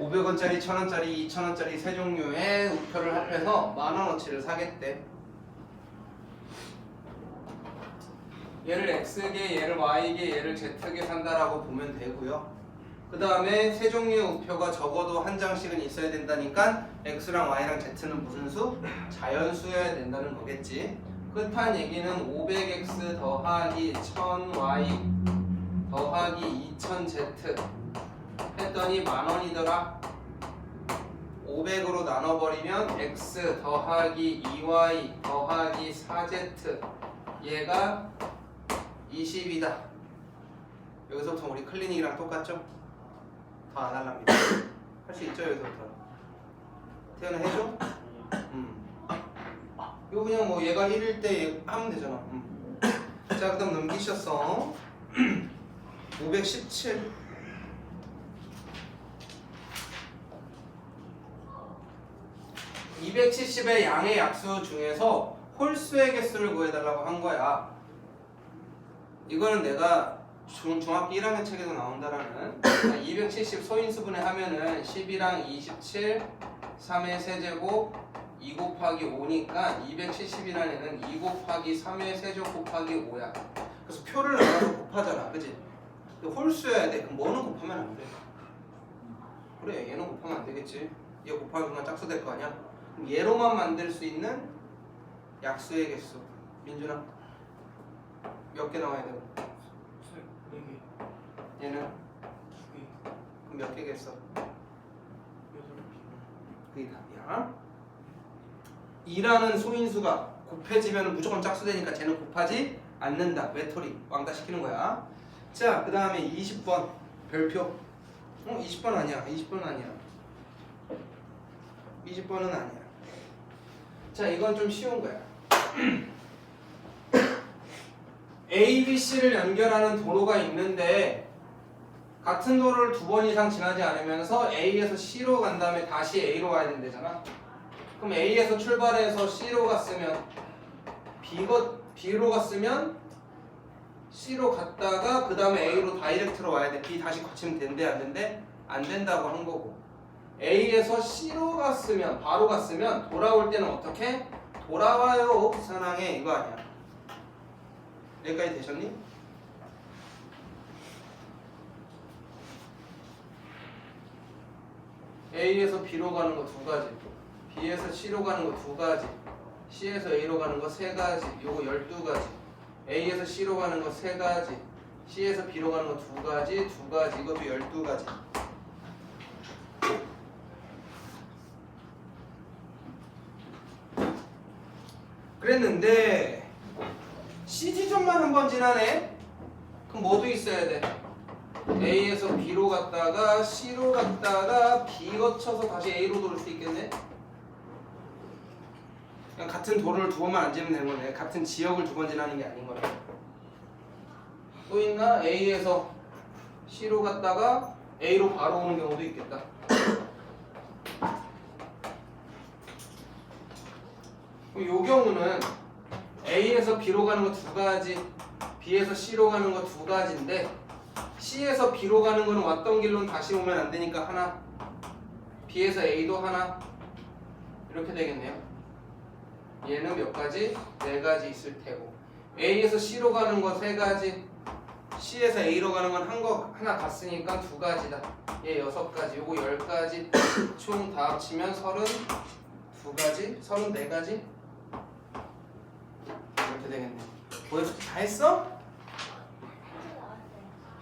500원짜리, 1000원짜리, 2000원짜리 세 종류의 우표를 합해서 10,000원어치를 사겠대. 얘를 X계, 얘를 Y계, 얘를 Z계 산다라고 보면 되고요. 그 다음에 세 종류의 우표가 적어도 한 장씩은 있어야 된다니까 X랑 Y랑 Z는 무슨 수? 자연수여야 된다는 거겠지. 끝한 얘기는 500X 더하기 1000Y 더하기 2000Z 했더니 10,000원이더라. 500으로 나눠버리면 X 더하기 2Y 더하기 4Z 얘가 20이다. 여기서부터 우리 클리닉이랑 똑같죠? 더 안 할랍니다. 할 수 있죠 여기서부터. 태연아 해줘? 이거 그냥 뭐 얘가 1일 때 하면 되잖아. 자, 그 다음 넘기셨어. 517. (270의) 양의 약수 중에서 홀수의 개수를 구해달라고 한 거야. 이거는 내가 중학교 1학년 책에도 나온다라는 270 소인수분해 하면은 12랑 27 3의 세제곱 2 곱하기 5니까 270이라는 애는 2 곱하기 3의 세제곱 곱하기 5야. 그래서 표를 나눠서 곱하잖아, 그지? 홀수여야 돼. 그럼 뭐는 곱하면 안 돼? 그래, 얘는 곱하면 안 되겠지. 얘 곱하기 그만 짝수 될 거 아니야? 그럼 얘로만 만들 수 있는 약수의 개수. 민준아, 몇 개 나와야 되고? 4개. 얘는? 2개. 그럼 몇 개겠어? 8개. 그게 답이야. 2라는 소인수가 곱해지면 무조건 짝수 되니까 쟤는 곱하지 않는다. 외톨이 왕따 시키는 거야. 자, 그 다음에 20번 별표. 20번 아니야. 20번은 아니야. 20번은 아니야. 자, 이건 좀 쉬운 거야. A, B, C를 연결하는 도로가 있는데 같은 도로를 2번 이상 지나지 않으면서 A에서 C로 간 다음에 다시 A로 가야 된대잖아. 그럼 A에서 출발해서 C로 갔으면 B로 갔으면 C로 갔다가 그 다음에 A로 다이렉트로 와야 돼. B 다시 거치면 된대 안 된대? 안 된다고 한 거고. A에서 C로 갔으면 바로 갔으면 돌아올 때는 어떻게? 돌아와요 사랑해 이거 아니야. 여기까지 되셨니? A에서 B로 가는 거 2가지, B에서 C로 가는 거 2가지, C에서 A로 가는 거 3가지, 요거 12가지. A에서 C로 가는 거 3가지, C에서 B로 가는 거 2가지, 2가지, 이것도 12가지. 그랬는데 C 지점만 한 번 지나네? 그럼 뭐도 있어야 돼? A에서 B로 갔다가 C로 갔다가 B 거쳐서 다시 A로 돌을 수 있겠네? 그냥 같은 도로를 2번만 안 지면 되는 거네. 같은 지역을 2번 지나는 게 아닌 거네. 또 있나? A에서 C로 갔다가 A로 바로 오는 경우도 있겠다. 이 경우는 A에서 B로 가는 거 2가지, B에서 C로 가는 거 2가지인데 C에서 B로 가는 거는 왔던 길로는 다시 오면 안 되니까 하나, B에서 A도 하나, 이렇게 되겠네요. 얘는 몇 가지? 4가지 있을 테고, A에서 C로 가는 거 3가지, C에서 A로 가는 건 하나 갔으니까 2가지다. 얘 6가지, 요거 10가지, 총 다 합치면 32가지? 34가지? 이렇게 되겠네. 보여서 다 했어?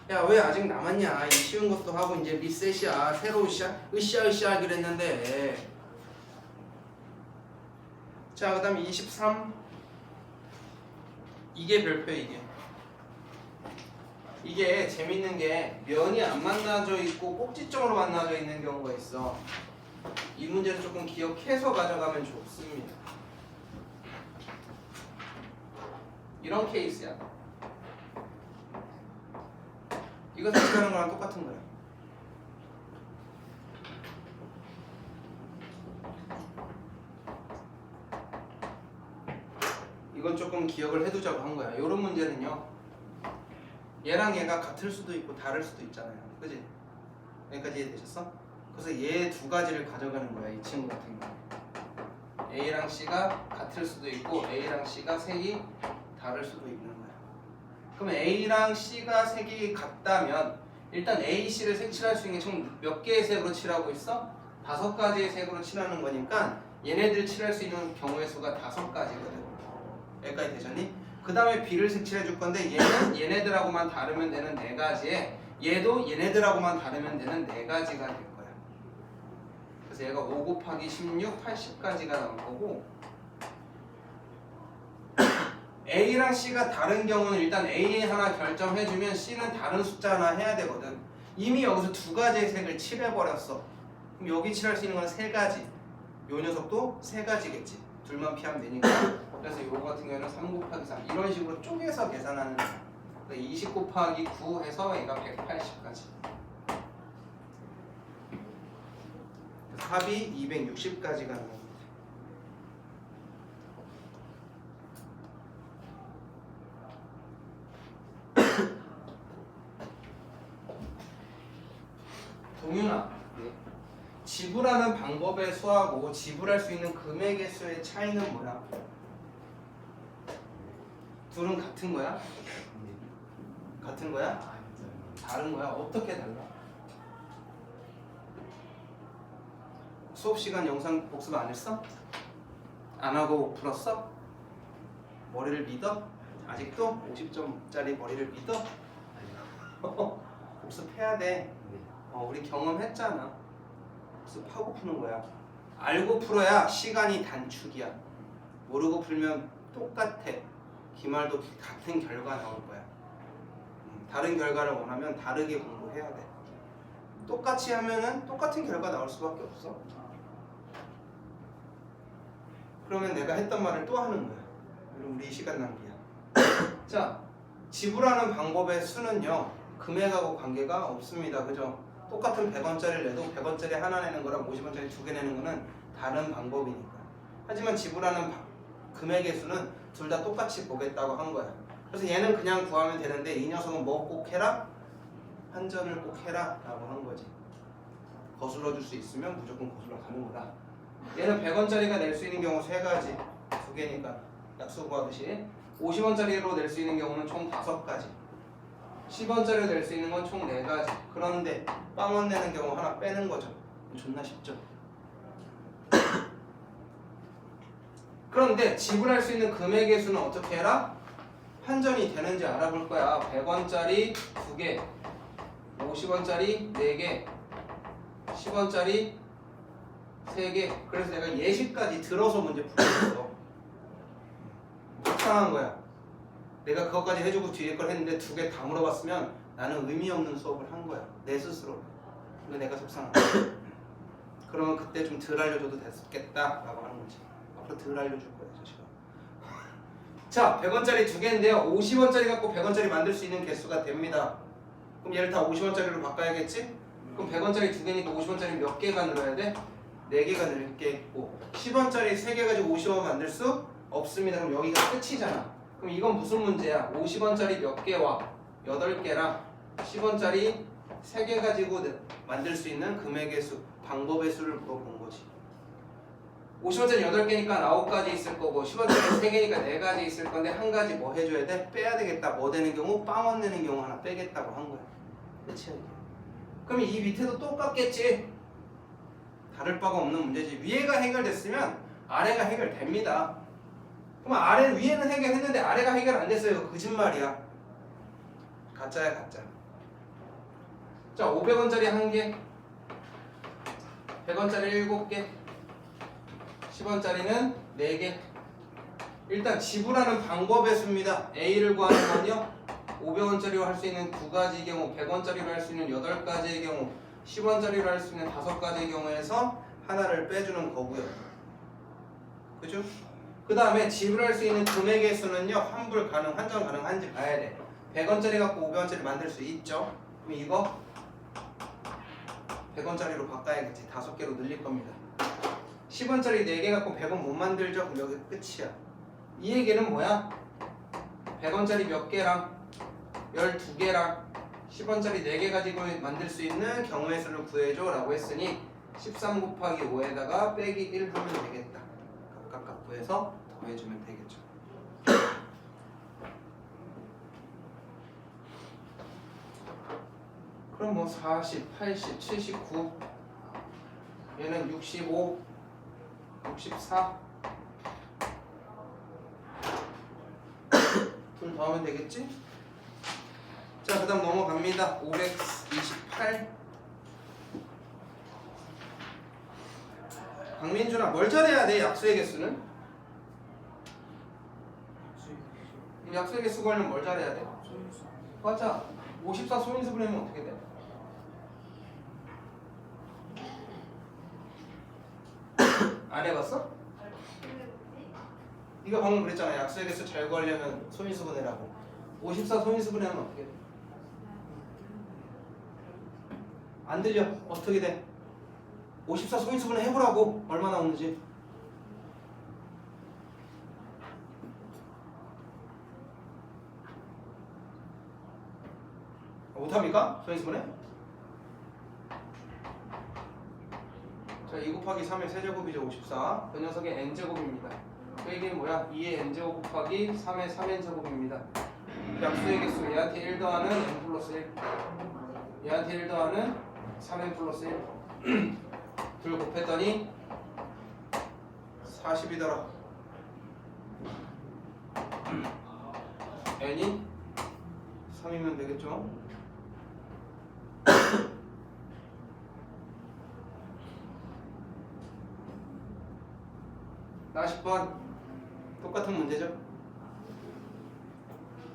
야, 왜 아직 남았냐? 이 쉬운 것도 하고 이제 리셋이야. 새로 으쌰 하기로 했는데. 자, 그 다음에 23. 이게 별표야, 이게. 이게 재밌는 게 면이 안 만나져 있고 꼭지점으로 만나져 있는 경우가 있어. 이 문제는 조금 기억해서 가져가면 좋습니다. 이런 케이스야. 이거 생각하는 거랑 똑같은 거야. 이건 조금 기억을 해두자고 한 거야. 이런 문제는요, 얘랑 얘가 같을 수도 있고 다를 수도 있잖아요. 그지? 여기까지 이해되셨어? 그래서 얘 두 가지를 가져가는 거야. 이 친구 같은 경우 A랑 C가 같을 수도 있고 A랑 C가 색이 다를 수도 있는 거야. 그럼 A랑 C가 색이 같다면 일단 A, C를 색칠할 수 있는 게 총 몇 개의 색으로 칠하고 있어? 5가지의 색으로 칠하는 거니까 얘네들 칠할 수 있는 경우의 수가 5가지거든. 여기까지 되셨니? 그 다음에 B를 색칠해 줄 건데 얘는 얘네들하고만 다르면 되는 4가지에 얘도 얘네들하고만 다르면 되는 4가지가 될 거야. 그래서 얘가 5 곱하기 16, 80까지가 나올 거고 A랑 C가 다른 경우는 일단 A 하나 결정해주면 C는 다른 숫자 하나 해야 되거든. 이미 여기서 2가지의 색을 칠해버렸어. 그럼 여기 칠할 수 있는 건 3가지. 요 녀석도 3가지겠지. 둘만 피하면 되니까. 그래서 요거 같은 경우에는 3 곱하기 3 이런 식으로 쪼개서 계산하는 거야. 20 곱하기 9 해서 얘가 180까지. 합이 260까지가 나옵니다. 동윤아, 지불하는 방법의 수하고 지불할 수 있는 금액의 수의 차이는 뭐야? 둘은 같은 거야? 같은 거야? 다른 거야? 어떻게 달라? 수업 시간 영상 복습 안 했어? 안 하고 풀었어? 머리를 믿어? 아직도 50점짜리 머리를 믿어? 복습해야 돼. 우리 경험했잖아. 복습하고 푸는 거야. 알고 풀어야 시간이 단축이야. 모르고 풀면 똑같아. 기말도 같은 결과 나올 거야. 다른 결과를 원하면 다르게 공부해야 돼. 똑같이 하면은 똑같은 결과 나올 수밖에 없어. 그러면 내가 했던 말을 또 하는 거야. 그럼 우리 시간 낭비야. 자, 지불하는 방법의 수는요 금액하고 관계가 없습니다. 그죠? 똑같은 100원짜리를 내도 100원짜리 하나 내는 거랑 50원짜리 2개 내는 거는 다른 방법이니까. 하지만 지불하는 금액의 수는 둘 다 똑같이 보겠다고 한 거야. 그래서 얘는 그냥 구하면 되는데 이 녀석은 뭐 꼭 해라? 환전을 꼭 해라 라고 한 거지. 거슬러 줄 수 있으면 무조건 거슬러 가는 거다. 얘는 100원짜리가 낼 수 있는 경우 3가지, 2개니까 약속 구하듯이 50원짜리로 낼 수 있는 경우는 총 5가지, 10원짜리로 낼 수 있는 건 총 4가지. 그런데 빵원 내는 경우 하나 빼는 거죠. 존나 쉽죠. 그런데 지불할 수 있는 금액의 수는 어떻게 해라? 환전이 되는지 알아볼 거야. 100원짜리 2개, 50원짜리 4개, 10원짜리 3개. 그래서 내가 예시까지 들어서 문제 풀었어. 속상한 거야. 내가 그것까지 해주고 뒤에 걸 했는데 2개 다 물어봤으면 나는 의미 없는 수업을 한 거야. 내 스스로. 근데 내가 속상한 거야. 그러면 그때 좀 덜 알려줘도 됐겠다 라고 하는 거지. 앞으로 덜 알려줄 거야 저 시간. 자, 100원짜리 2개인데요 50원짜리 갖고 100원짜리 만들 수 있는 개수가 됩니다. 그럼 얘를 다 50원짜리로 바꿔야겠지? 그럼 100원짜리 2개니까 50원짜리 몇 개가 늘어야 돼? 4개가 늘겠고 10원짜리 3개 가지고 50원 만들 수 없습니다. 그럼 여기가 끝이잖아. 그럼 이건 무슨 문제야? 50원짜리 몇 개와 8개랑 10원짜리 3개 가지고 만들 수 있는 금액의 수, 방법의 수를 물어본 거지. 50원짜리 8개니까 9가지 있을 거고 10원짜리 3개니까 4가지 있을 건데 한 가지 뭐 해줘야 돼? 빼야 되겠다. 뭐 되는 경우? 빵원 내는 경우 하나 빼겠다고 한 거야. 끝이야 이게. 그럼 이 밑에도 똑같겠지? 다를 바가 없는 문제지. 위에가 해결됐으면 아래가 해결됩니다. 그럼 위에는 해결했는데 아래가 해결 안 됐어요. 거짓말이야. 가짜야 가짜. 자, 500원짜리 1개, 100원짜리 7개, 10원짜리는 4개. 일단 지불하는 방법의 수입니다. A를 구하는 건요 500원짜리로 할 수 있는 2가지의 경우, 100원짜리로 할 수 있는 8가지의 경우, 10원짜리로 할 수 있는 5가지의 경우에서 하나를 빼주는 거고요. 그죠? 그 다음에 지불할 수 있는 금액의 수는요 환불 가능, 환전 가능한지 봐야 돼. 100원짜리 갖고 500원짜리 만들 수 있죠. 그럼 이거 100원짜리로 바꿔야겠지. 5개로 늘릴 겁니다. 10원짜리 4개 갖고 100원 못 만들죠? 그럼 여기 끝이야. 이 얘기는 뭐야? 100원짜리 몇 개랑 12개랑 10원짜리 4개 가지고 만들 수 있는 경우의 수를 구해줘 라고 했으니 13 곱하기 5에다가 빼기 1 하면 되겠다. 각각 구해서 더해주면 되겠죠. 그럼 뭐 40, 80, 79 얘는 65, 64 둘 더하면 되겠지? 자, 그 다음 넘어갑니다. 528 박민준아, 뭘 잘해야 돼? 약수의 개수는? 약수의 개수 구하려면 뭘 잘해야 돼? 맞아. 54 소인수분 하면 어떻게 돼? 안 해봤어? 네가 방금 그랬잖아. 약수의 개수 잘 구하려면 소인수분 해라고. 54 소인수분 하면 어떻게 돼? 안 들려. 어떻게 돼? 54 소인수분 해보라고. 얼마 나오는지. 못합니까? 소인수분해? 자, 2 곱하기 3의 세제곱이죠. 54. 그 녀석의 n제곱입니다. 그 얘기는 뭐야? 2의 n제곱 곱하기 3의 3n제곱입니다. 약수의 개수 얘한테 1 더하는 n 플러스 1, 얘한테 1 더하는 3n 플러스 1 둘 곱했더니 40이더라. n이 3이면 되겠죠? 40번 똑같은 문제죠.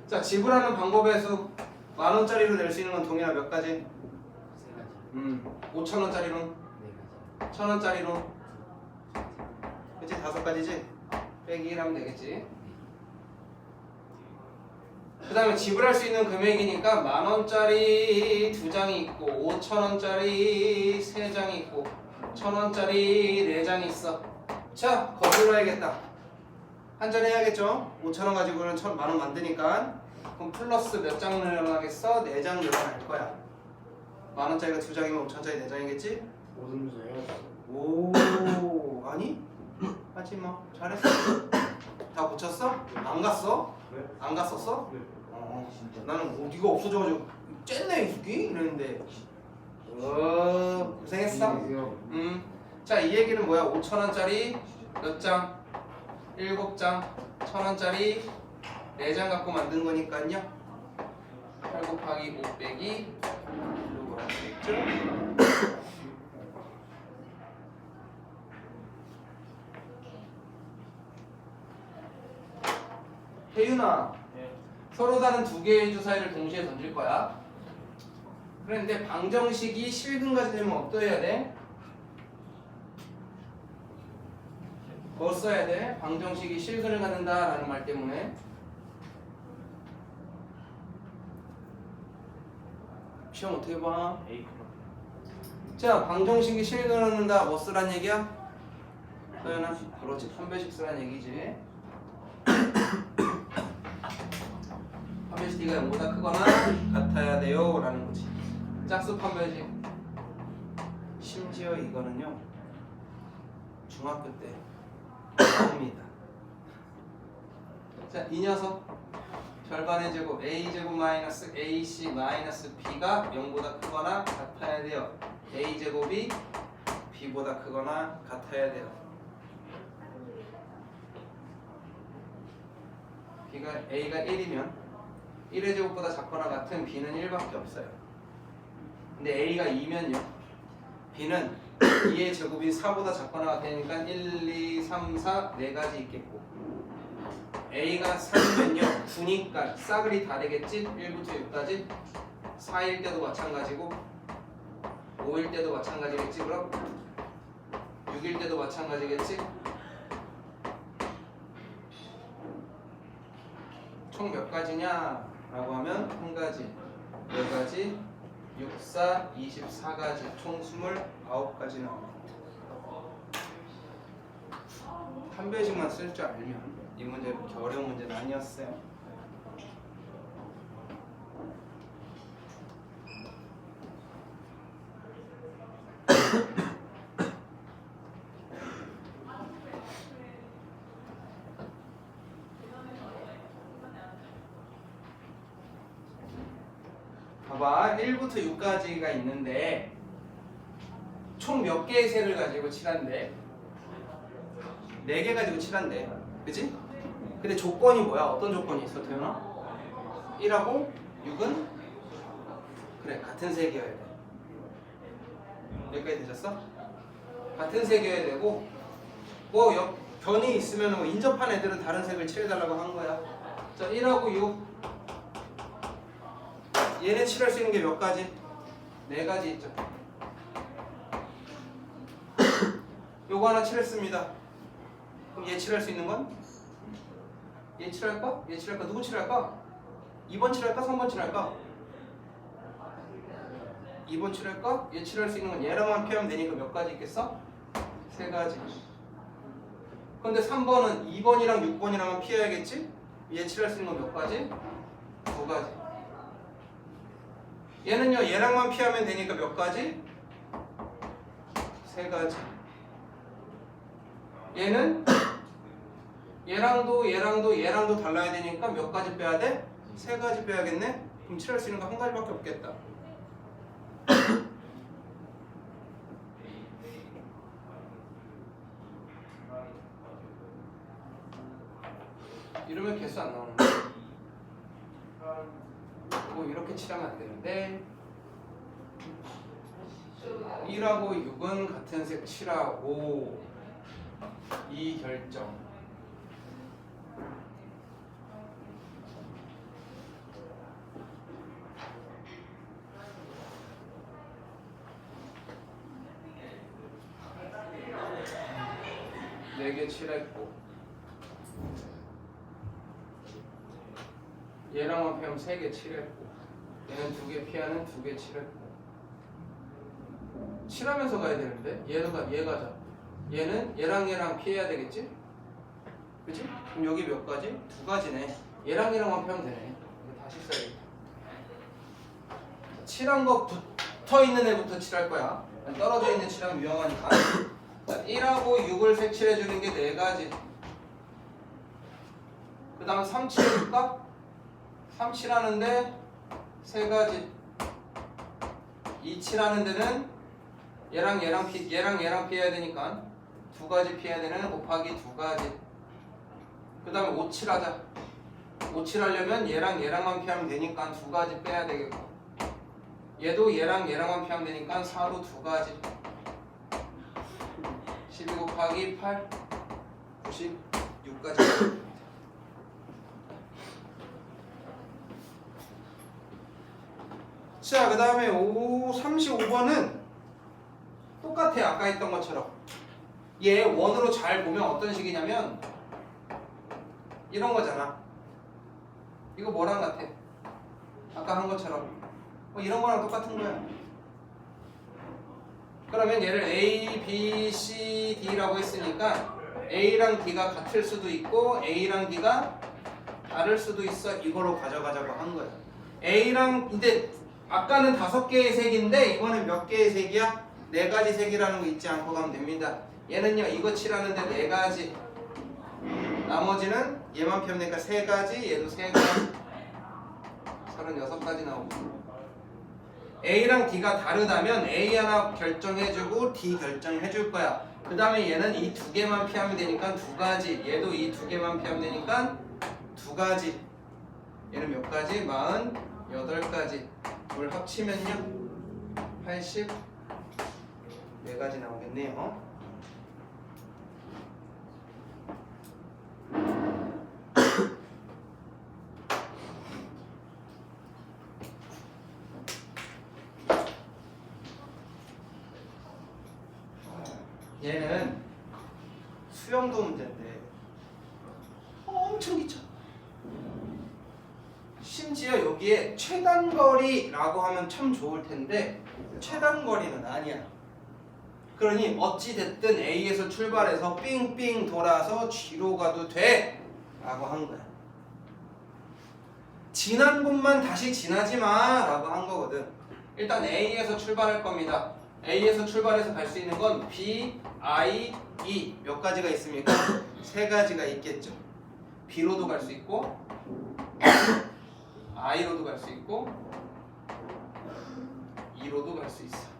자, 지불하는 방법의 수 10,000원짜리로 낼 수 있는 건 동일한 몇 가지? 5,000원짜리로, 1,000원짜리로, 그치? 5가지지? 빼기 1 하면 되겠지. 그 다음에 지불할 수 있는 금액이니까 10,000원짜리 2장이 있고 5,000원짜리 3장이 있고 1,000원짜리 4장이 있어. 자, 거꾸로 해야겠다. 한전 해야겠죠? 5,000원 가지고는 10,000원 만드니까. 그럼 플러스 몇 장 늘어나겠어? 4장 늘어날 거야. 10,000원짜리가 2장이면 5,000원짜리 4장이겠지? 5등분해요. 오, 아니? 하지 마. 잘했어. 다 고쳤어? 안 갔어? 네. 안 갔었어? 네. 진짜. 나는 어디가 없어져가지고 쨌네 이 새끼 이랬는데. 고생했어. 자, 이 얘기는 뭐야? 5,000원짜리 몇 장? 7장. 1,000원짜리 4장 갖고 만든 거니까요. 8 곱하기 5 빼기 이거 되겠죠? 혜윤아, 서로 다른 두 개의 주사위를 동시에 던질 거야. 그런데 방정식이 실근 가지려면 어떠해야 돼? 뭐 써야 돼? 방정식이 실근을 갖는다라는 말 때문에. 시험 어떻게 봐? 자, 방정식이 실근을 갖는다 뭐 쓰란 얘기야? 서연아, 그렇지. 판별식 쓰란 얘기지. 판별식 D가 0보다 크거나 같아야 돼요 라는 거지. 짝수 판별식. 심지어 이거는요 중학교 때 나옵니다. 자, 이 녀석 절반의 제곱 a제곱 마이너스 ac 마이너스 b가 0보다 크거나 같아야 돼요. a제곱이 b보다 크거나 같아야 돼요. b가 a가 1이면 1의 제곱보다 작거나 같은 b는 1밖에 없어요. 근데 a가 2면요 b는 2의 제곱이 4보다 작거나 같으니까 1, 2, 3, 4 4가지 있겠고 a가 3이면요 9니까 싸그리 다 되겠지? 1부터 6까지 4일 때도 마찬가지고 5일 때도 마찬가지겠지. 그럼 6일 때도 마찬가지겠지. 총 몇 가지냐 라고 하면 한 가지, 네 가지, 6, 4, 24가지, 총 29가지 나옵니다. 한 배씩만 쓸 줄 알면 이 문제 그렇게 어려운 문제는 아니었어요. 봐봐 1부터 6까지가 있는데 총 몇 개의 색을 가지고 칠한대? 4개 가지고 칠한대 그치? 근데 조건이 뭐야? 어떤 조건이 있어 태연아? 1하고 6은? 그래 같은 색이어야 돼 여기까지 되셨어? 같은 색이어야 되고 뭐 변이 있으면 뭐 인접한 애들은 다른 색을 칠해달라고 한 거야 자 1하고 6 얘네 칠할 수 있는 게 몇 가지? 4가지 있죠 요거 하나 칠했습니다 그럼 얘 칠할 수 있는 건? 얘 칠할까? 얘 칠할까? 누구 칠할까? 2번 칠할까? 3번 칠할까? 2번 칠할까? 얘 칠할 수 있는 건 얘랑만 피하면 되니까 몇 가지 있겠어? 3가지 근데 3번은 2번이랑 6번이랑만 피해야겠지? 얘 칠할 수 있는 건 몇 가지? 2가지 얘는요 얘랑만 피하면 되니까 몇 가지? 3가지 얘는 얘랑도 달라야 되니까 몇 가지 빼야 돼? 3가지 빼야겠네? 그럼 칠할 수 있는 거 한 가지밖에 없겠다 이러면 개수 안 나오는 거야 뭐 이렇게 칠하면 안 되는데 1하고 6은 같은 색 칠하고 이 결정 네 개 칠했고 얘랑만 피하면 3개 칠했고 얘는 2개 피하는 2개 칠했고 칠하면서 가야 되는데 얘 가자 얘는 얘랑 피해야 되겠지? 그치? 그럼 여기 몇 가지? 2가지네 얘랑만 피하면 되네 이거 다시 써야겠다 칠한 거 붙어있는 애부터 칠할 거야 떨어져 있는 칠하면 위험하니까 자, 1하고 6을 색칠해주는 게 4가지 그 다음 3 칠해줄까? 3 칠하는데 3가지 2 칠하는 데는 얘랑 피해야 되니까 2가지 피해야 되는 곱하기 2가지 그 다음에 5 칠하자 5 칠하려면 얘랑만 피하면 되니까 2가지 빼야 되겠고 얘도 얘랑만 피하면 되니까 4도 2가지 12 곱하기 8 96까지 자 그 다음에 35번은 똑같아 아까 했던 것처럼 얘 원으로 잘 보면 어떤 식이냐면 이런 거잖아 이거 뭐랑 같아? 아까 한 것처럼 이런 거랑 똑같은 거야 그러면 얘를 A, B, C, D라고 했으니까 A랑 D가 같을 수도 있고 A랑 D가 다를 수도 있어 이거로 가져가자고 한 거야 A랑 이제 아까는 5개의 색인데 이거는 몇 개의 색이야? 4가지 색이라는 거 잊지 않고 가면 됩니다 얘는요 이거 칠하는데 4가지 나머지는 얘만 피하면 되니까 3가지 얘도 3가지 36가지 나오고 A랑 D가 다르다면 A 하나 결정해주고 D 결정해줄 거야 그 다음에 얘는 이 2개만 피하면 되니까 2가지 얘도 이 2개만 피하면 되니까 2가지 얘는 몇 가지? 48가지 이걸 합치면요 84가지 나오겠네요 얘는 수영도 문제인데 엄청 귀찮아 심지어 여기에 최단거리라고 하면 참 좋을 텐데 최단거리는 아니야 그러니 어찌됐든 A에서 출발해서 삥삥 돌아서 G로 가도 돼 라고 한 거야 지난 곳만 다시 지나지 마 라고 한 거거든 일단 A에서 출발할 겁니다 A에서 출발해서 갈 수 있는 건 B, I, E 몇 가지가 있습니까? 3가지가 있겠죠 B로도 갈 수 있고 I로도 갈 수 있고 2로도 갈 수 있어.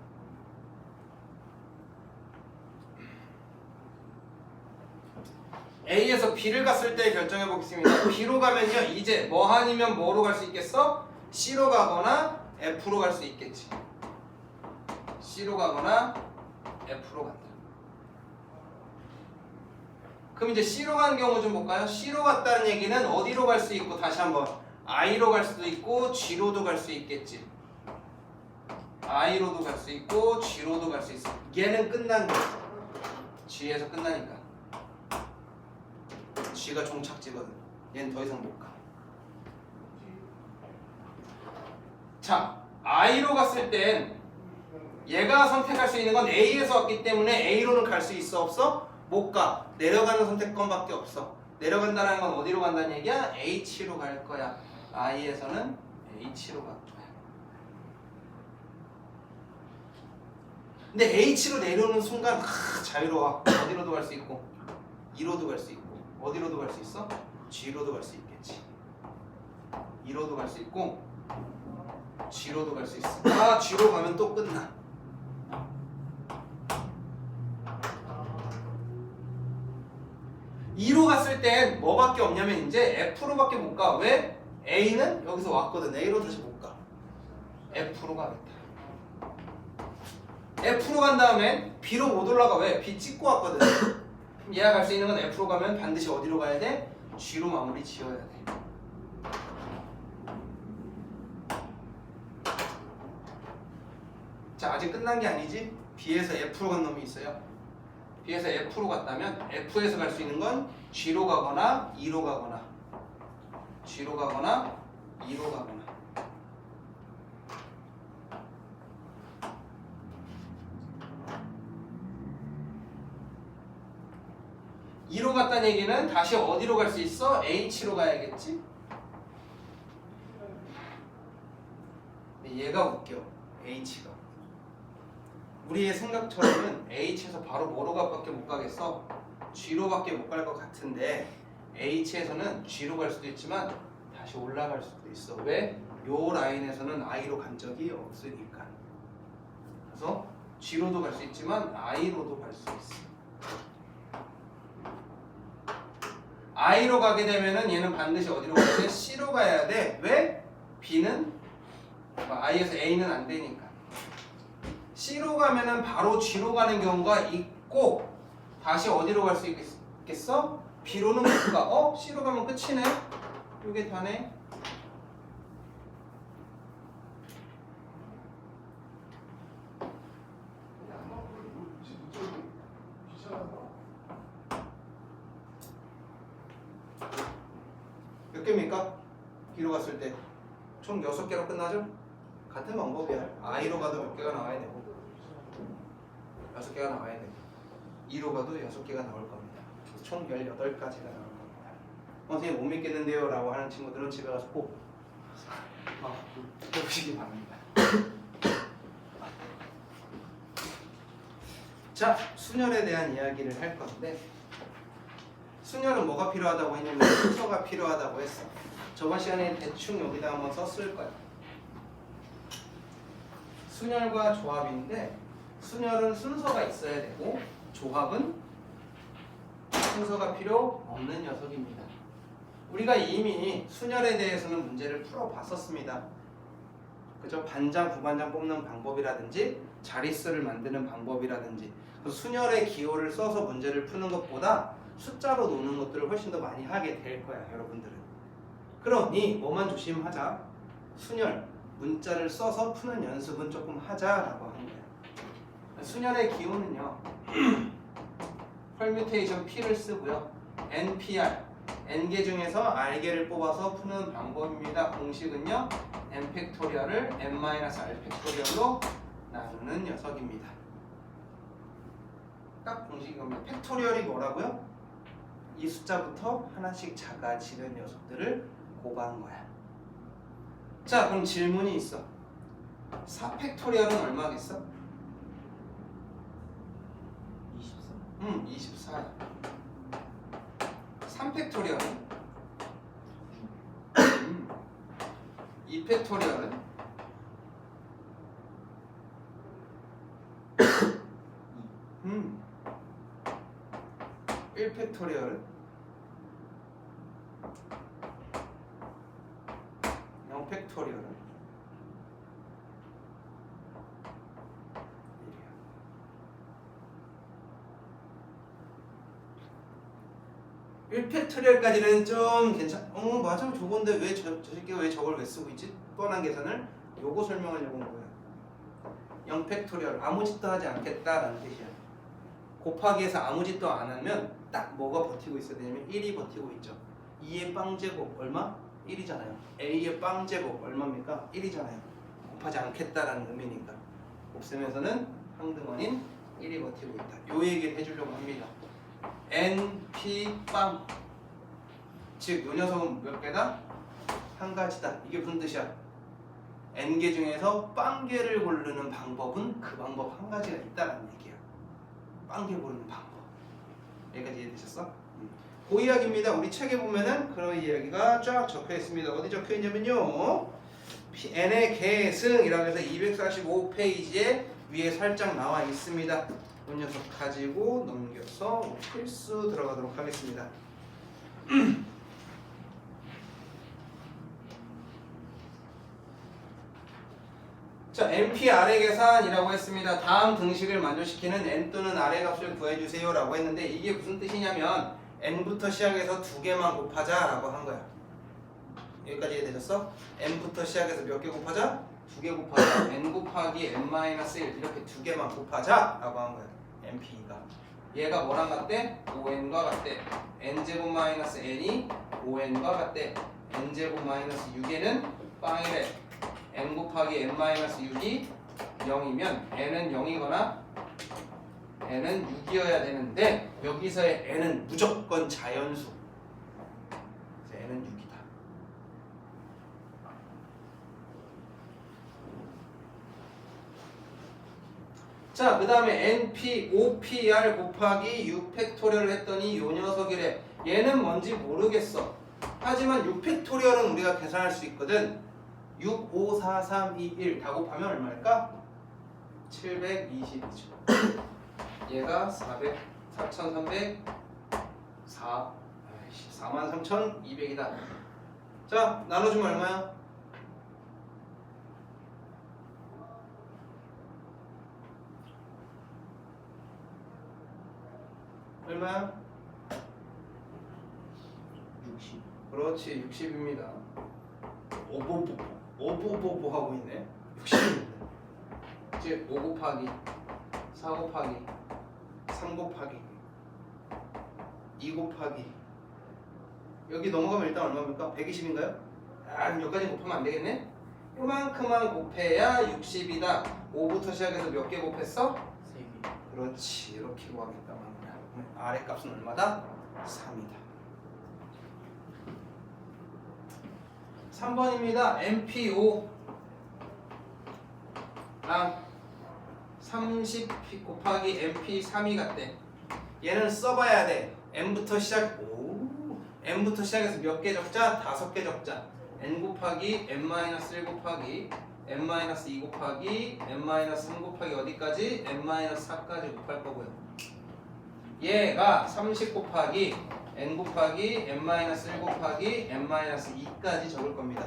A에서 B를 갔을 때 결정해 보겠습니다. B로 가면요 이제 뭐 아니면 뭐로 갈 수 있겠어? C로 가거나 F로 갈 수 있겠지. C로 가거나 F로 간다. 그럼 이제 C로 간 경우 좀 볼까요? C로 갔다는 얘기는 어디로 갈 수 있고, 다시 한번 I로 갈 수도 있고 G로도 갈 수 있겠지. I로도 갈 수 있고 G로도 갈 수 있어. 얘는 끝난 거야. G에서 끝나니까. G가 종착지거든. 얘는 더 이상 못 가. 자, I로 갔을 땐 얘가 선택할 수 있는 건 A에서 왔기 때문에 A로는 갈 수 있어 없어? 못 가. 내려가는 선택권밖에 없어. 내려간다는 건 어디로 간다는 얘기야? H로 갈 거야. I에서는 H로 갈 거야. 근데 H로 내려오는 순간 자유로워. 어디로도 갈 수 있고 2로도 갈 수 있고 어디로도 갈 수 있어? G로도 갈 수 있겠지. 2로도 갈 수 있고 G로도 갈 수 있어. 아, G로 가면 또 끝나. E로 갔을 땐 뭐밖에 없냐면 이제 F로밖에 못 가. 왜? A는 여기서 왔거든. A로 다시 못 가. F로 가겠다. F로 간 다음엔 B로 못 올라가. 왜? B 찍고 왔거든. 그럼 얘가 갈 수 있는 건 F로 가면 반드시 어디로 가야 돼? G로 마무리 지어야 돼. 자, 아직 끝난 게 아니지? B에서 F로 간 놈이 있어요. B에서 F로 갔다면 F에서 갈 수 있는 건 G로 가거나 2로 가거나 G로 가거나 2로 가거나. E로 갔다는 얘기는 다시 어디로 갈 수 있어? H로 가야겠지? 근데 얘가 웃겨. H가 우리의 생각처럼은 H에서 바로 뭐로 밖에 못 가겠어? G로밖에 못 갈 것 같은데 H에서는 G로 갈 수도 있지만 다시 올라갈 수도 있어. 왜? 요 라인에서는 I로 간 적이 없으니까. 그래서 G로도 갈 수 있지만 I로도 갈 수 있어. I로 가게 되면은 얘는 반드시 어디로 가야 돼? C로 가야 돼. 왜? B는 I에서 A는 안 되니까. C로 가면은 바로 G로 가는 경우가 있고 다시 어디로 갈 수 있겠어? B로는 못 가. C로 가면 끝이네. 이게 다네. 몇 개입니까? B로 갔을 때 총 6개로 끝나죠? 같은 방법이야. I로 가도 몇 개가 나와야 되고 6개가 나와야 되고 2로 가도 6개가 나올 겁니다. 총 18가지가 나올 겁니다. 선생님 못 믿겠는데요 라고 하는 친구들은 집에 가서 꼭 해보시기 바랍니다. 자, 순열에 대한 이야기를 할 건데 순열은 뭐가 필요하다고 했냐면 순서가 필요하다고 했어. 저번 시간에 대충 여기다 한번 썼을 거야. 순열과 조합인데 순열은 순서가 있어야 되고 조합은 순서가 필요 없는 녀석입니다. 우리가 이미 순열에 대해서는 문제를 풀어봤었습니다. 그죠? 반장, 부반장 뽑는 방법이라든지 자릿수를 만드는 방법이라든지. 순열의 기호를 써서 문제를 푸는 것보다 숫자로 노는 것들을 훨씬 더 많이 하게 될 거야, 여러분들은. 그러니 뭐만 조심하자. 순열, 문자를 써서 푸는 연습은 조금 하자라고 하는 거야. 순열의 기호는요. permutation P를 쓰고요. NPR, N개 중에서 R개를 뽑아서 푸는 방법입니다. 공식은요. N 팩토리얼을 N-R 팩토리얼로 나누는 녀석입니다. 딱 공식이 겁니다. 팩토리얼이 뭐라고요? 이 숫자부터 하나씩 작아지는 녀석들을 곱한 거야. 자, 그럼 질문이 있어. 4팩토리얼은 얼마겠어? 24. 24야. 3팩토리얼은? 2팩토리얼은? 1팩토리얼 0팩토리얼 1팩토리얼까지는 좀 맞아 저건데 왜 저 새끼가 왜 저걸 왜 쓰고 있지? 뻔한 계산을 요거 설명하려고 온 거야. 0팩토리얼 아무 짓도 하지 않겠다라는 뜻이야. 곱하기해서 아무 짓도 안 하면 딱 뭐가 버티고 있어야 되냐면 1이 버티고 있죠. 2의 빵제곱 얼마? 1이잖아요. A의 빵제곱 얼마입니까? 1이잖아요. 곱하지 않겠다라는 의미니까. 곱셈에서는 항등원인 1이 버티고 있다. 요 얘기를 해주려고 합니다. NP 빵. 즉, 요 녀석은 몇 개다? 한 가지다. 이게 무슨 뜻이야? N개 중에서 빵개를 고르는 방법은 그 방법 한 가지가 있다는 얘기야. 빵개 고르는 방법. 여기까지 이해되셨어? 그 이야기입니다. 우리 책에 보면은 그런 이야기가 쫙 적혀 있습니다. 어디 적혀 있냐면요. N의 계승이라고 해서 245페이지에 위에 살짝 나와 있습니다. 이 녀석 가지고 넘겨서 필수 들어가도록 하겠습니다. 자, NP 아래 계산이라고 했습니다. 다음 등식을 만족시키는 N 또는 아래 값을 구해주세요 라고 했는데 이게 무슨 뜻이냐면 N부터 시작해서 두 개만 곱하자 라고 한 거야. 여기까지 이해되셨어? N부터 시작해서 몇 개 곱하자? 두 개 곱하자. N 곱하기 N-1 이렇게 두 개만 곱하자 라고 한 거야. NP가 얘가 뭐랑 같대? 5N과 같대. N제곱 마이너스 N이 5N과 같대. N제곱 마이너스 6에는 빵이래. N 곱하기 N-6이 0이면 N은 0이거나 N은 6이어야 되는데 여기서의 N은 무조건 자연수. 그래서 N은 6이다. 자, 그 다음에 NP, OPR 곱하기 6팩토리얼을 했더니 요 녀석이래. 얘는 뭔지 모르겠어. 하지만 6팩토리얼은 우리가 계산할 수 있거든. 6, 5, 4, 3, 2, 1 다 곱하면 얼마일까? 720이죠. 얘가 43,200이다. 자, 나눠주면 얼마야? 얼마야? 60. 그렇지, 60입니다. 오보보보 하고 있네. 60입니다. 즉 5 곱하기 4 곱하기 3 곱하기 2 곱하기 여기 넘어가면 일단 얼마입니까? 120인가요? 아, 그럼 여기까지 곱하면 안 되겠네? 요만큼만 곱해야 60이다. 5부터 시작해서 몇 개 곱했어? 3개. 그렇지, 이렇게 구하겠다는 거야. 아래 값은 얼마다? 3이다. 3번입니다. MP5랑 30 곱하기 MP3이 같대. 얘는 써봐야 돼. N부터 시작해서 몇 개 적자? 5개 적자. N 곱하기 N-1 곱하기 N-2 곱하기 N-3 곱하기 어디까지? N-4까지 곱할 거고요. 얘가 30 곱하기 N 곱하기 N-1 곱하기 N-2까지 적을 겁니다.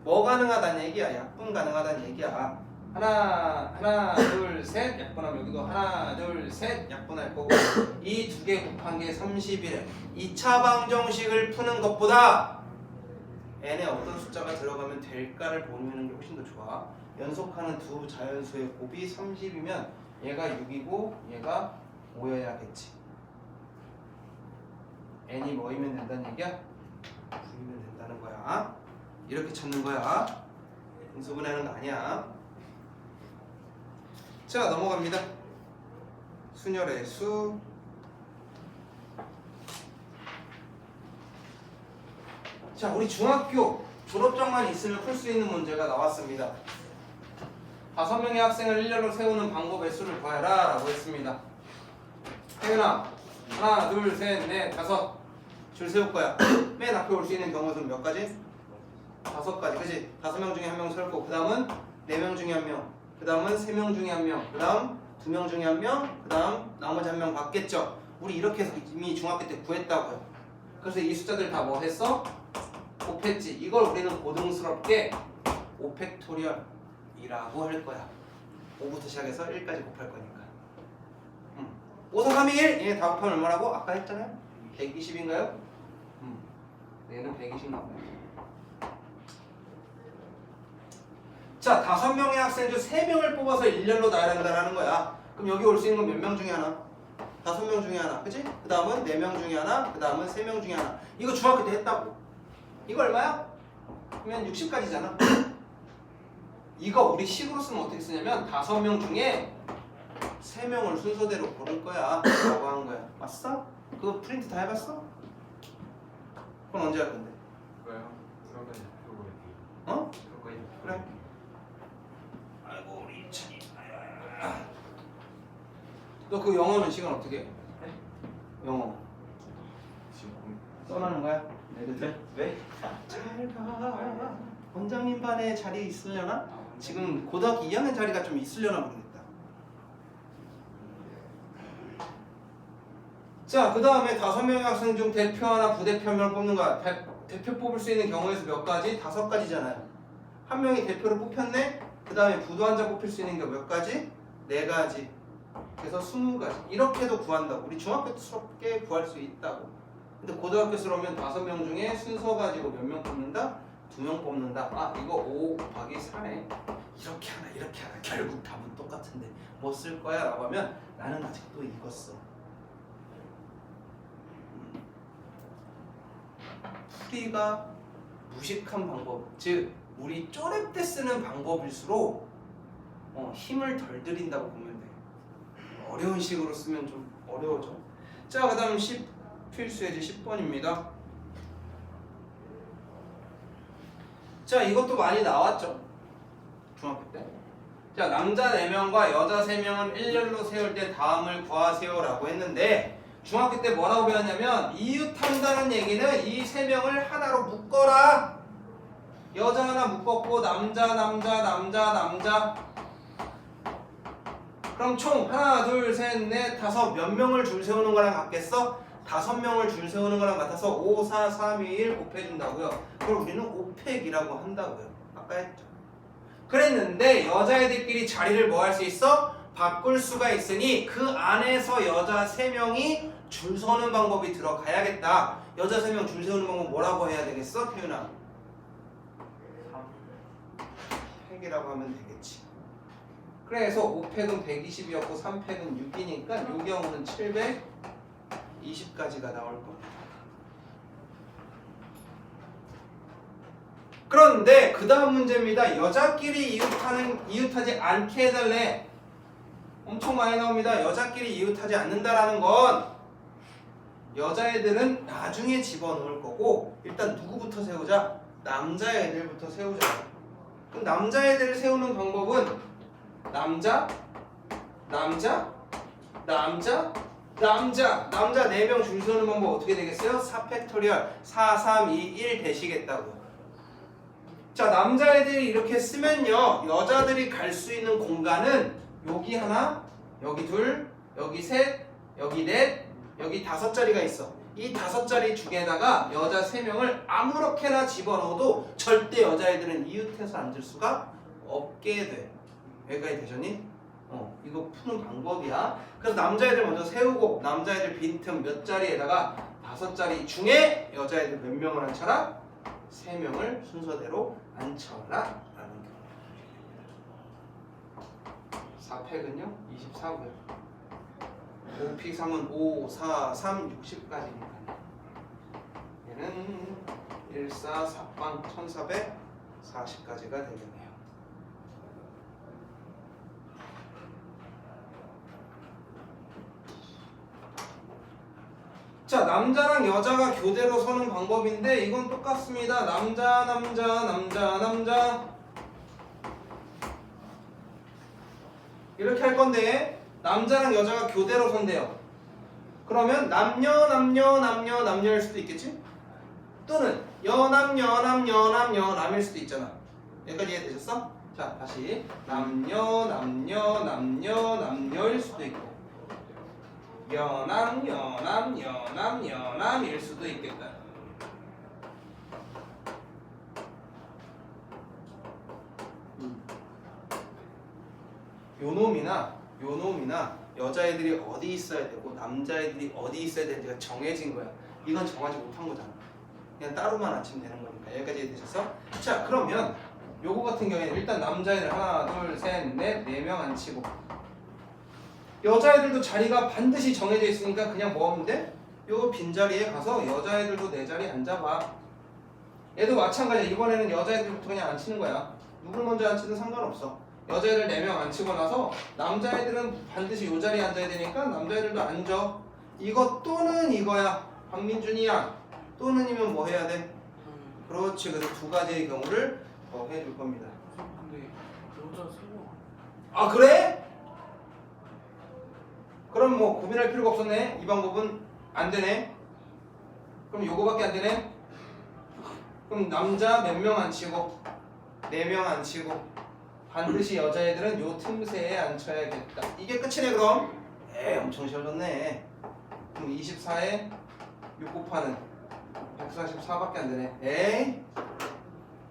뭐 가능하다는 얘기야? 약분 가능하다는 얘기야. 하나, 둘, 셋 약분하면 여기도 하나, 둘, 셋 약분할 거고 이 두 개 곱한 게 30이래. 2차 방정식을 푸는 것보다 n에 어떤 숫자가 들어가면 될까를 보는 게 훨씬 더 좋아. 연속하는 두 자연수의 곱이 30이면 얘가 6이고 얘가 5여야겠지. n이 뭐이면 된다는 얘기야? 9이면 된다는 거야. 이렇게 찾는 거야. 인수분해하는 거 아니야. 자, 넘어갑니다. 순열의 수. 자, 우리 중학교 졸업장만 있으면 풀 수 있는 문제가 나왔습니다. 5명의 학생을 일렬로 세우는 방법의 수를 구해라 라고 했습니다. 혜윤아, 하나, 둘, 셋, 넷, 다섯 줄 세울 거야. 맨 앞에 올 수 있는 경우 수는 몇 가지? 5가지, 그치? 5명 중에 1명 세울 거고, 그 다음은 4명 중에 1명, 그 다음은 3명 중에 1명, 그 다음 2명 중에 1명, 그 다음 나머지 1명 받겠죠? 우리 이렇게 해서 이미 중학교 때 구했다고요. 그래서 이 숫자들 다 뭐 했어? 곱했지. 이걸 우리는 고등스럽게 5팩토리얼이라고 할 거야. 5부터 시작해서 1까지 곱할 거니까. 5, 4, 3, 2, 1. 얘 다 곱하면 얼마라고? 아까 했잖아요. 120인가요? 얘는 120 나와요. 자, 5명의 학생 중 3명을 뽑아서 일렬로 나야 된다는 거야. 그럼 여기 올 수 있는 건 몇 명 중에 하나? 5명 중에 하나. 그치? 그 다음은 4명 중에 하나. 그 다음은 3명 중에 하나. 이거 중학교 때 했다고. 이거 얼마야? 그러면 60까지잖아. 이거 우리 식으로 쓰면 어떻게 쓰냐면 5명 중에 3명을 순서대로 고를 거야 라고 하는 거야. 맞어? 그거 프린트 다 해봤어? 그럼 언제 할 건데? 그거요? 그러면 그거 어? 그거 그래. 아이고 우리 인천이. 너 그 영어는 시간 어떻게 해? 영어 지금 떠나는 거야? 네? 잘 가. 원장님 반에 자리 있으려나? 지금 고등학교 2학년 자리가 좀 있으려나 모르겠다. 자, 그 다음에 5명의 학생 중 대표 하나, 부대표 한 명을 뽑는 거야. 대표 뽑을 수 있는 경우에서 몇 가지? 5가지잖아요. 한 명이 대표를 뽑혔네? 그 다음에 부도 한 장 뽑힐 수 있는 게 몇 가지? 4가지. 그래서 20가지. 이렇게도 구한다고. 우리 중학교스럽게 구할 수 있다고. 근데 고등학교스러우면 5명 중에 순서 가지고 몇 명 뽑는다? 2명 뽑는다. 아, 이거 5 곱하기 4네. 이렇게 하나, 이렇게 하나. 결국 답은 똑같은데 뭐 쓸 거야? 라고 하면 나는 아직도 이거 써. 풀이가 무식한 방법, 즉 우리 쪼렙 때 쓰는 방법일수록 힘을 덜 들인다고 보면 돼. 어려운 식으로 쓰면 좀 어려워져. 자, 그 다음 10 필수예제 10번입니다. 자, 이것도 많이 나왔죠, 중학교 때. 자, 남자 4명과 여자 3명은 일렬로 세울 때 다음을 구하세요 라고 했는데, 중학교 때 뭐라고 배웠냐면 이웃한다는 얘기는 이 3명을 하나로 묶어라. 여자 하나 묶었고 남자 그럼 총 하나 둘 셋 넷 다섯 몇 명을 줄 세우는 거랑 같겠어? 5명을 줄 세우는 거랑 같아서 5, 4, 3, 2, 1 곱해준다고요. 그걸 우리는 5팩이라고 한다고요. 아까 했죠. 그랬는데 여자애들끼리 자리를 뭐 할 수 있어? 바꿀 수가 있으니 그 안에서 여자 3명이 줄 서는 방법이 들어가야겠다. 여자 3명 줄 세우는 방법 뭐라고 해야 되겠어? 태윤아, 3팩이라고 하면 되겠지. 그래서 5팩은 120이었고 3팩은 6이니까 이 경우는 720까지가 나올 겁니다. 그런데 그 다음 문제입니다. 여자끼리 이웃하지 않게 해달래. 엄청 많이 나옵니다. 여자끼리 이웃하지 않는다라는 건 여자애들은 나중에 집어넣을 거고, 일단 누구부터 세우자? 남자애들부터 세우자. 그럼 남자애들을 세우는 방법은 남자 4명 줄 세우는 방법 어떻게 되겠어요? 4팩토리얼 4, 3, 2, 1 되시겠다고. 자, 남자애들이 이렇게 쓰면요, 여자들이 갈 수 있는 공간은 여기 하나, 여기 둘, 여기 셋, 여기 넷, 여기 5자리가 있어. 이 5자리 중에다가 여자 3명을 아무렇게나 집어넣어도 절대 여자애들은 이웃해서 앉을 수가 없게 돼. 여기까지 되셨니? 이거 푸는 방법이야. 그래서 남자애들 먼저 세우고 남자애들 빈틈 몇 자리에다가 5자리 중에 여자애들 몇 명을 앉혀라? 3명을 순서대로 앉혀라 라는 경우. 4팩은요 24고요. 5P3은 5, 4, 3, 60까지니까 얘는 1, 4, 4빵 1440까지가 되겠네요. 자, 남자랑 여자가 교대로 서는 방법인데 이건 똑같습니다. 남자 이렇게 할 건데 남자랑 여자가 교대로 선대요. 그러면 남녀일 수도 있겠지? 또는 여남일 수도 있잖아. 여기까지 이해되셨어? 자, 다시 남녀일 수도 있고 연암일 수도 있겠다. 요 놈이나 여자애들이 어디 있어야 되고 남자애들이 어디 있어야 되는지가 정해진 거야. 이건 정하지 못한 거잖아. 그냥 따로만 앉히면 되는 거니까. 여기까지 이해되셨어? 자, 그러면 요거 같은 경우에는 일단 남자애들 하나, 둘, 셋, 넷, 4명 앉히고 여자애들도 자리가 반드시 정해져 있으니까 그냥 뭐 하면 돼? 요 빈자리에 가서 여자애들도 내 자리에 앉아봐. 얘도 마찬가지야. 이번에는 여자애들부터 그냥 앉히는 거야. 누굴 먼저 앉히든 상관없어. 여자애들 4명 앉히고 나서 남자애들은 반드시 요 자리에 앉아야 되니까 남자애들도 앉아. 이거 또는 이거야. 박민준이야. 또는이면 뭐 해야 돼? 그렇지. 그래서 두 가지의 경우를 해줄 겁니다. 근데 여자 세명 아, 그래? 그럼 뭐 고민할 필요가 없었네. 이 방법은 안 되네. 그럼 요거밖에 안 되네. 그럼 남자 몇 명 앉히고 4명 앉히고 반드시 여자애들은 요 틈새에 앉혀야겠다. 이게 끝이네. 그럼 엄청 쉬워졌네. 그럼 24에 6 곱하는 144밖에 안 되네. 에이,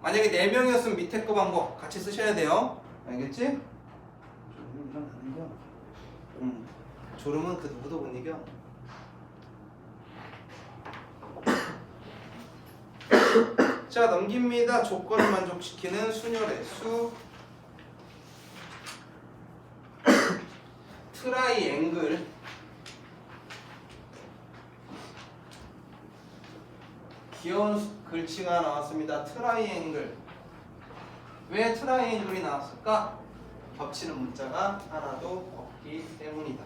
만약에 4명이었으면 밑에 거 방법 같이 쓰셔야 돼요. 알겠지? 졸음은 그 누구도 못 이겨. 자, 넘깁니다. 조건을 만족시키는 순열의 수 트라이앵글 귀여운 글씨가 나왔습니다. 트라이앵글. 왜 트라이앵글이 나왔을까? 겹치는 문자가 하나도 없기 때문이다.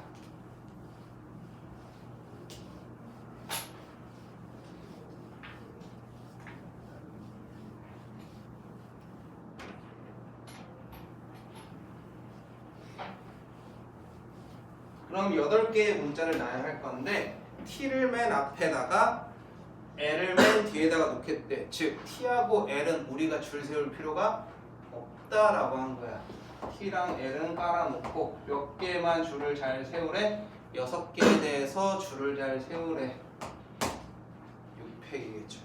그럼 8개의 문자를 놔야 할 건데 T를 맨 앞에다가 L을 맨 뒤에다가 놓겠대. 즉 T하고 L은 우리가 줄 세울 필요가 없다라고 한 거야. T랑 L은 깔아놓고 몇 개만 줄을 잘 세우래? 6개에 대해서 줄을 잘 세우래. 6팩이겠죠.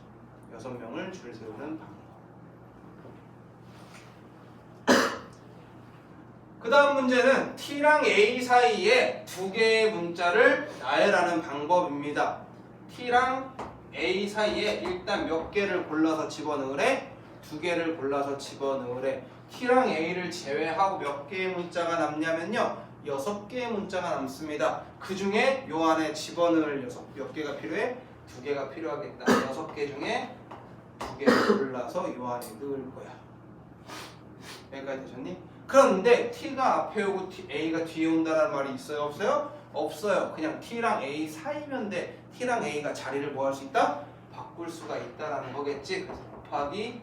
6명을 줄 세우는 방법. 그 다음 문제는 T랑 A 사이에 2개의 문자를 나열하는 방법입니다. T랑 A 사이에 일단 몇 개를 골라서 집어넣으래? 2개를 골라서 집어넣으래. T랑 A를 제외하고 몇 개의 문자가 남냐면요, 6개의 문자가 남습니다. 그 중에 요 안에 집어넣을 몇 개가 필요해? 2개가 필요하겠다. 6개 중에 2개를 골라서 요 안에 넣을 거야. 여기까지 되셨니? 그런데 T가 앞에 오고 A가 뒤에 온다는 말이 있어요? 없어요? 없어요. 그냥 T랑 A 사이면 돼. T랑 A가 자리를 뭐 할 수 있다? 바꿀 수가 있다라는 거겠지. 그래서 곱하기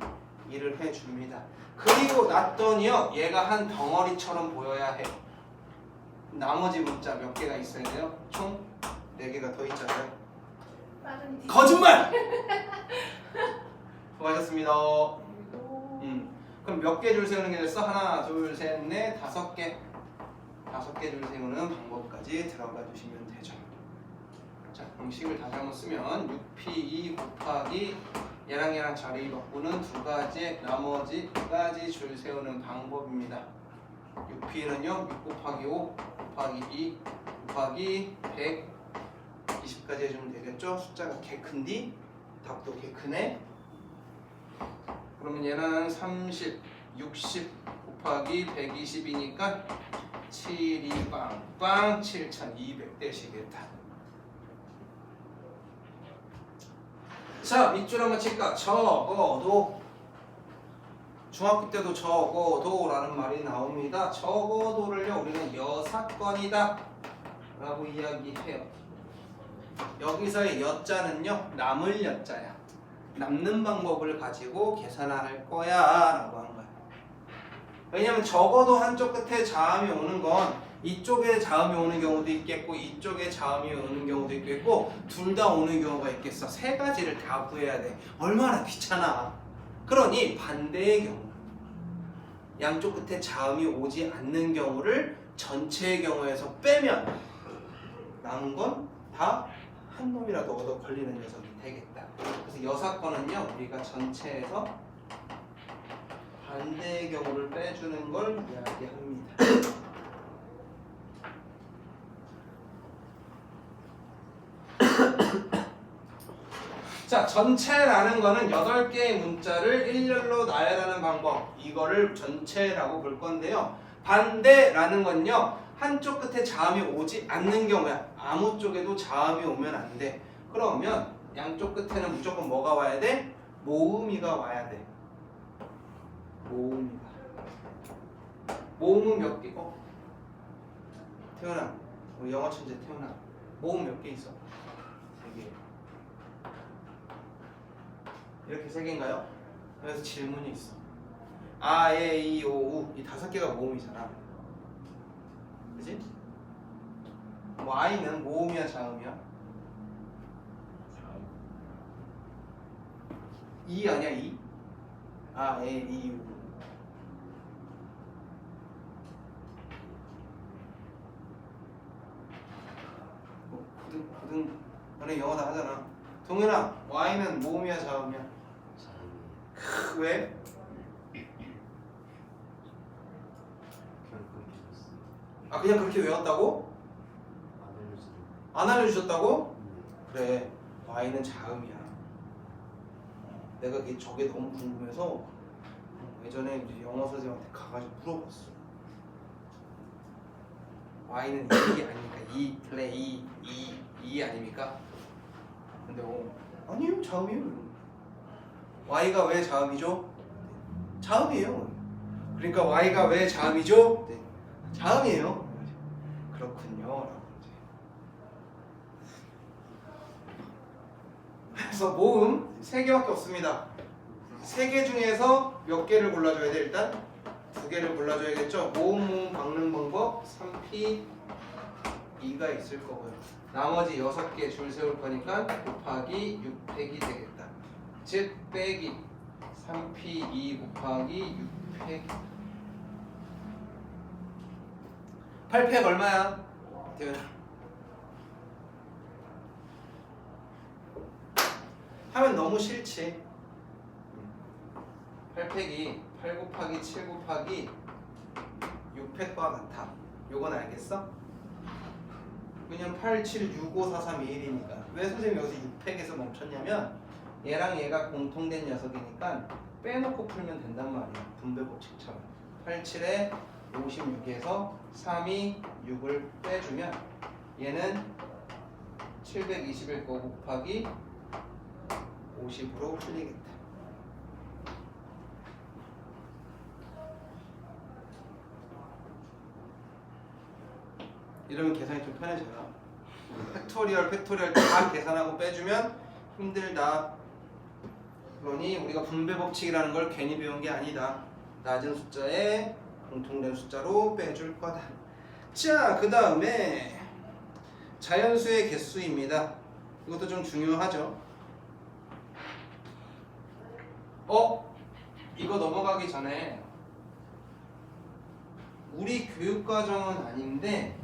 2를 해줍니다. 그리고 놨더니요, 얘가 한 덩어리처럼 보여야 해. 나머지 문자 몇 개가 있어야 돼요? 총 4개가 더 있잖아요. 거짓말! 수고하셨습니다. 그럼 몇 개 줄 세우는 게 됐어? 하나, 둘, 셋, 넷, 5개. 5개 줄 세우는 방법까지 들어가 주시면 되죠. 자, 공식을 다시 한번 쓰면 6P2 곱하기 얘랑 자리 바꾸는 2가지 나머지 2가지 줄 세우는 방법입니다. 6P는요 6 곱하기 5 곱하기 2 곱하기 120까지 해주면 되겠죠? 숫자가 개 큰디 답도 개 크네. 그러면 얘는 30, 60 곱하기 120이니까 7이 빵빵 7200 되시겠다. 자, 밑줄 한번 칠까? 적어도 중학교 때도 적어도 라는 말이 나옵니다. 적어도를요 우리는 여사건이다 라고 이야기해요. 여기서의 여자는요 남을 여자야. 남는 방법을 가지고 계산할 거야 라고 한 거야. 왜냐면 적어도 한쪽 끝에 자음이 오는 건 이쪽에 자음이 오는 경우도 있겠고 이쪽에 자음이 오는 경우도 있겠고 둘 다 오는 경우가 있겠어. 3가지를 다 구해야 돼. 얼마나 귀찮아. 그러니 반대의 경우, 양쪽 끝에 자음이 오지 않는 경우를 전체의 경우에서 빼면 남은 건 다 한 놈이라도 얻어 걸리는 녀석이 되겠다. 그래서 여사건은요 우리가 전체에서 반대의 경우를 빼주는 걸 이야기합니다. 자, 전체라는 거는 8개의 문자를 일렬로 나열하는 방법, 이거를 전체라고 볼 건데요. 반대라는 건요 한쪽 끝에 자음이 오지 않는 경우야. 아무 쪽에도 자음이 오면 안 돼. 그러면 양쪽 끝에는 무조건 뭐가 와야 돼? 모음이가 와야 돼. 모음이가. 모음은 몇 개? 태연아, 우리 영어 천재 태연아, 모음 몇 개 있어? 3개. 이렇게 3개인가요? 그래서 질문이 있어. 아, 에, 이, 오, 우. 이 5개가 모음이잖아. 그치? 뭐 I는 모음이야 자음이야? 이 아니야 이? 아, 에, 이, 우. 고등 너네 영어 다 하잖아. 동현아, Y는 모음이야 자음이야? 왜? 아 그냥 그렇게 외웠다고? 안 알려주셨다고? 그래, Y는 자음이야. 내가 저게 너무 궁금해서 예전에 이제 영어 선생님한테 가가지고 물어봤어. Y는 이 아닙니까? 이 플레이 이 아닙니까? 근데 아니요 자음이에요. Y가 왜 자음이죠? 자음이에요. 그러니까 Y가 왜 자음이죠? 네. 자음이에요. 그렇군요. 그래서 모음 3개밖에 없습니다. 3개 중에서 몇 개를 골라줘야 돼? 일단 2개를 골라줘야겠죠. 모음 박는 방법 3P 2가 있을 거고요. 나머지 6개 줄 세울 거니까 곱하기 6팩이 되겠다. 즉 빼기 3P2 곱하기 6팩 8팩 얼마야? 대현아 하면 너무 싫지. 8팩이 8 곱하기 7 곱하기 6팩과 같아. 요건 알겠어? 왜냐면 8, 7, 6, 5, 4, 3, 2, 1이니까. 왜 선생님이 여기서 6팩에서 멈췄냐면 얘랑 얘가 공통된 녀석이니까 빼놓고 풀면 된단 말이야. 분배 법칙처럼. 8, 7에 56에서 3이 6을 빼주면 얘는 721 거 곱하기 50으로 풀리겠다. 이러면 계산이 좀 편해져요. 팩토리얼 다 계산하고 빼주면 힘들다. 그러니 우리가 분배 법칙이라는 걸 괜히 배운 게 아니다. 낮은 숫자에 공통된 숫자로 빼줄 거다. 자, 그 다음에 자연수의 개수입니다. 이것도 좀 중요하죠. 이거 넘어가기 전에 우리 교육과정은 아닌데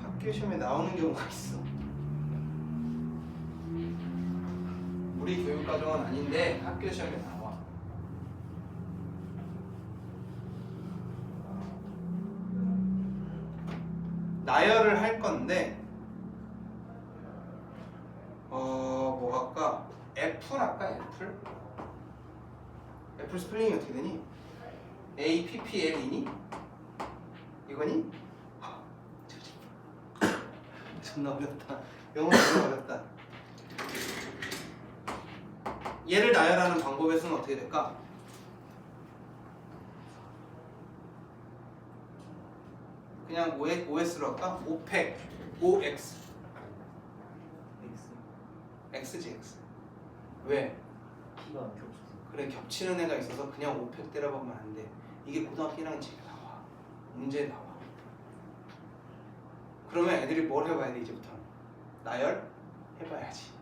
학교 시험에 나오는 경우가 있어. 우리 교육과정은 아닌데 학교 시험에 나와. 나열을 할 건데 뭐 할까? 애플 할까? 애플 스펠링이 어떻게 되니? APPL이니? 이거니? 존나 어렵다. 영어 존나 어렵다. 얘를 나열하는 방법의 수는 어떻게 될까? 그냥 OS로 할까? 5팩 OX X지 X. 왜? 키가 안 겹쳐서. 그래, 겹치는 애가 있어서 그냥 5팩 때려보면 안 돼. 이게 고등학교 1학년 책에 나와. 문제에 나와. 그러면 애들이 뭘 해봐야 돼? 이제부터 나열 해봐야지.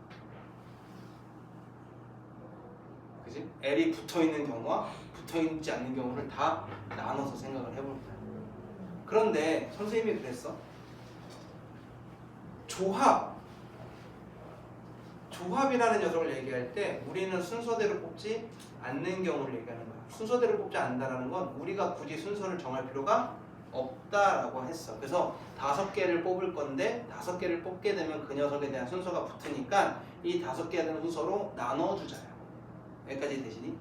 그지? L이 붙어있는 경우와 붙어있지 않는 경우를 다 나눠서 생각을 해볼 거야. 그런데 선생님이 그랬어. 조합이라는 녀석을 얘기할 때 우리는 순서대로 뽑지 않는 경우를 얘기하는 거야. 순서대로 뽑지 않는다는 건 우리가 굳이 순서를 정할 필요가 없다라고 했어. 그래서 5개를 뽑을 건데 5개를 뽑게 되면 그 녀석에 대한 순서가 붙으니까 이 5개에 대한 순서로 나눠주자요. 여기까지 되시니?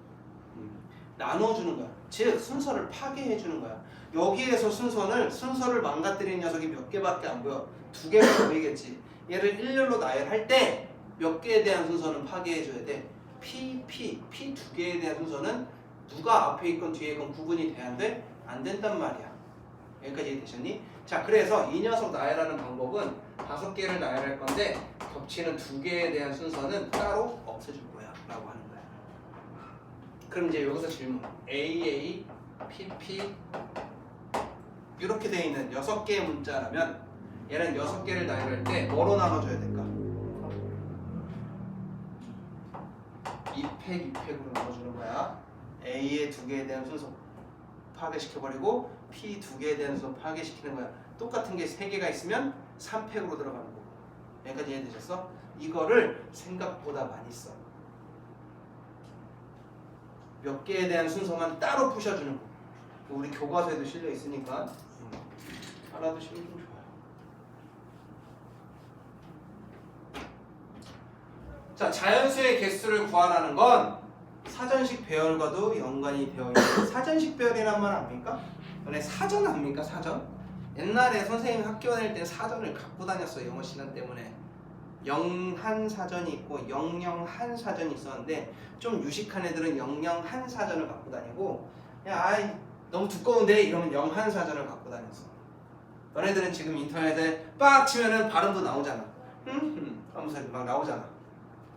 나눠주는 거야. 즉 순서를 파괴해주는 거야. 여기에서 순서를 망가뜨리는 녀석이 몇 개밖에 안 보여. 2개가 보이겠지. 얘를 일렬로 나열할 때 몇 개에 대한 순서는 파괴해줘야 돼. P 2개에 대한 순서는 누가 앞에 있건 뒤에 있건 구분이 돼야 돼? 안 된단 말이야. 여기까지 되셨니? 자, 그래서 이 녀석 나열하는 방법은 5개를 나열할 건데 겹치는 2개에 대한 순서는 따로 없애줄 거야 라고 하는 거야. 그럼 이제 여기서 질문. AA, PP 이렇게 돼 있는 6개의 문자라면 얘는 6개를 나열할 때 뭐로 나눠줘야 될까? 2팩으로 나눠주는 거야. A의 2개에 대한 순서 파괴시켜버리고 P 2개에 대한 순서 파괴시키는 거야. 똑같은 게 3개가 있으면 3팩으로 들어가는 거고. 여기까지 이해되셨어? 이거를 생각보다 많이 써. 몇 개에 대한 순서만 따로 푸셔주는 거. 우리 교과서에도 실려 있으니까 알아두시면 좀 좋아요. 자, 자연수의 개수를 구하라는 건 사전식 배열과도 연관이 되어 있는 사전식 배열이란 말 압니까? 너네 사전 압니까? 사전? 옛날에 선생님 학교 다닐 때 사전을 갖고 다녔어요. 영어 시간 때문에. 영한 사전이 있고 영영한 사전이 있었는데 좀 유식한 애들은 영영한 사전을 갖고 다니고 야 아이 너무 두꺼운데 이러면 영한 사전을 갖고 다녔어. 너네들은 지금 인터넷에 빡 치면은 발음도 나오잖아. 하면서 막 나오잖아.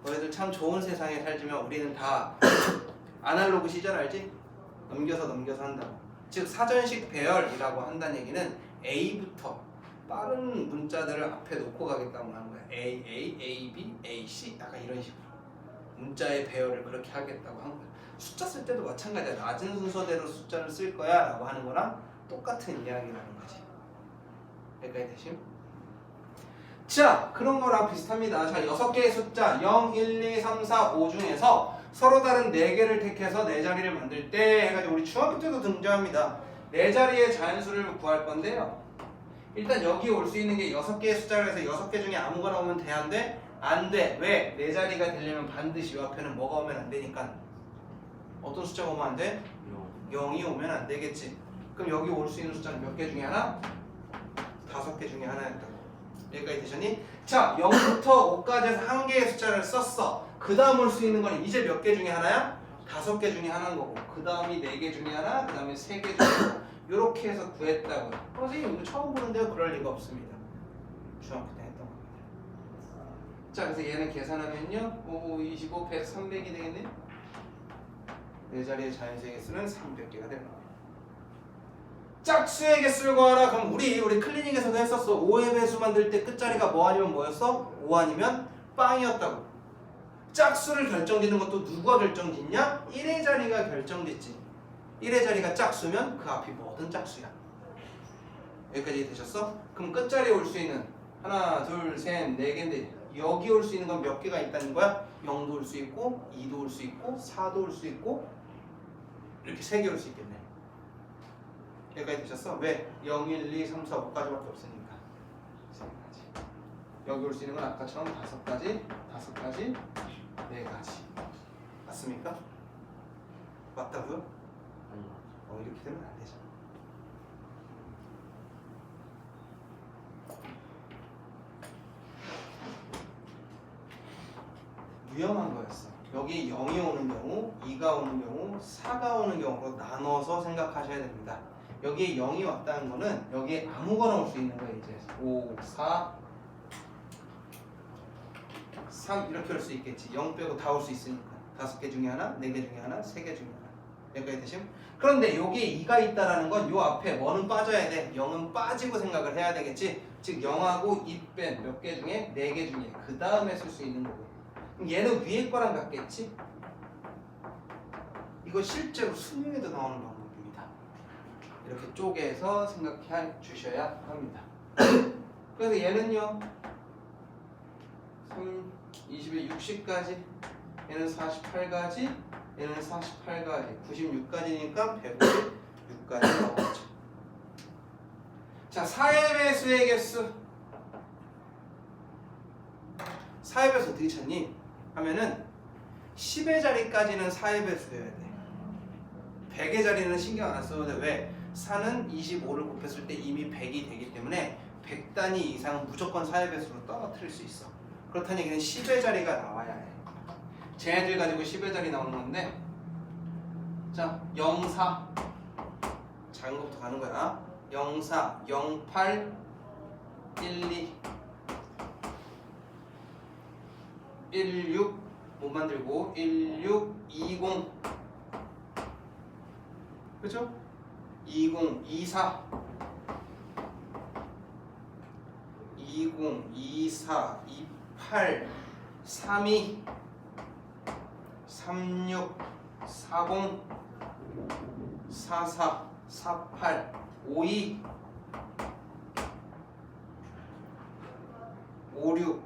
너희들 참 좋은 세상에 살지만 우리는 다 아날로그 시절 알지? 넘겨서 한다고. 즉 사전식 배열이라고 한다는 얘기는 A부터 빠른 문자들을 앞에 놓고 가겠다고 하는 거야. A, A, B, A, C 약간 이런 식으로 문자의 배열을 그렇게 하겠다고 한 거야. 숫자 쓸 때도 마찬가지야. 낮은 순서대로 숫자를 쓸 거야 라고 하는 거랑 똑같은 이야기라는 거지. 여기까지 되심? 자, 그런 거랑 비슷합니다. 자, 6개의 숫자 0, 1, 2, 3, 4, 5 중에서 서로 다른 4개를 택해서 4자리를 만들 때 해가지고 우리 중학교 때도 등장합니다. 4자리의 자연수를 구할 건데요. 일단 여기 올 수 있는 게 6개의 숫자를 해서 6개 중에 아무거나 오면 돼? 안 돼? 안 돼. 왜? 4자리가 되려면 반드시 이 앞에는 뭐가 오면 안 되니까. 어떤 숫자가 오면 안 돼? 0이 오면 안 되겠지. 그럼 여기 올 수 있는 숫자는 몇 개 중에 하나? 5개 중에 하나였다고. 여기까지 되셨니? 자, 0부터 5까지 해서 한 개의 숫자를 썼어. 그 다음 올 수 있는 건 이제 몇 개 중에 하나야? 5개 중에 하나인 거고, 그 다음이 4개 중에 하나, 그 다음에 3개 중에 하나. 이렇게 해서 구했다고요. 선생님 이거 처음 보는데요? 그럴 리가 없습니다. 중학교 때 했던 겁니다. 자, 그래서 얘는 계산하면요 5, 25, 100, 300이 되겠네. 4자리의 자연수의 개수는 300개가 되는 겁니다. 짝수의 개수를 구하라. 그럼 우리 클리닉에서도 했었어. 5의 배수 만들 때 끝자리가 뭐 아니면 뭐였어? 5 아니면 빵이었다고. 짝수를 결정짓는 것도 누가 결정짓냐? 1의 자리가 결정짓지. 1의 자리가 짝수면 그 앞이 뭐든 짝수야. 여기까지 되셨어? 그럼 끝자리에 올 수 있는 하나, 둘, 셋, 4개인데 여기 올 수 있는 건 몇 개가 있다는 거야? 0도 올 수 있고 2도 올 수 있고 4도 올 수 있고 이렇게 3개 올 수 있겠네. 여기까지 되셨어? 왜? 0, 1, 2, 3, 4, 5까지밖에 없으니까 3가지. 여기 올 수 있는 건 아까처럼 5가지, 4가지, 4가지. 맞습니까? 맞다고요? 이렇게 되면 안 되죠. 위험한 거였어. 여기 0이 오는 경우, 2가 오는 경우, 4가 오는 경우로 나눠서 생각하셔야 됩니다. 여기에 0이 왔다는 거는 여기에 아무거나 올 수 있는 거예요. 이제 5, 4, 3 이렇게 올 수 있겠지. 0 빼고 다 올 수 있으니까. 5개 중에 하나, 4개 중에 하나, 3개 중에 하나. 여기까지 되시면? 그런데 여기에 2가 있다라는 건 요 앞에 뭐는 빠져야 돼? 0은 빠지고 생각을 해야 되겠지. 즉 0하고 2 뺀 몇 개 중에 4개 중에 그 다음에 쓸 수 있는 거고. 그럼 얘는 위에 거랑 같겠지? 이거 실제로 수능에도 나오는 방법입니다. 이렇게 쪼개서 생각해 주셔야 합니다. 그래서 얘는요 20에 60까지, 얘는 48까지, 얘는 48까지, 96까지니까 156까지 나오겠죠. 자, 4의 배수의 개수. 4의 배수 어떻게 찾니? 하면은 10의 자리까지는 4의 배수여야 돼. 100의 자리는 신경 안 써도 돼. 왜? 4는 25를 곱했을 때 이미 100이 되기 때문에 100단위 이상 무조건 4의 배수로 떨어뜨릴 수 있어. 그렇다는 얘기는 10의 자리가 나와야 해. 쟤네들 가지고 10의 자리 나오는 건데, 자, 04 작은 것부터 가는 거야. 04, 08, 12, 16 못 만들고 16, 20, 그죠? 20, 24, 20, 24, 28, 32, 36, 40, 44, 48, 52, 56,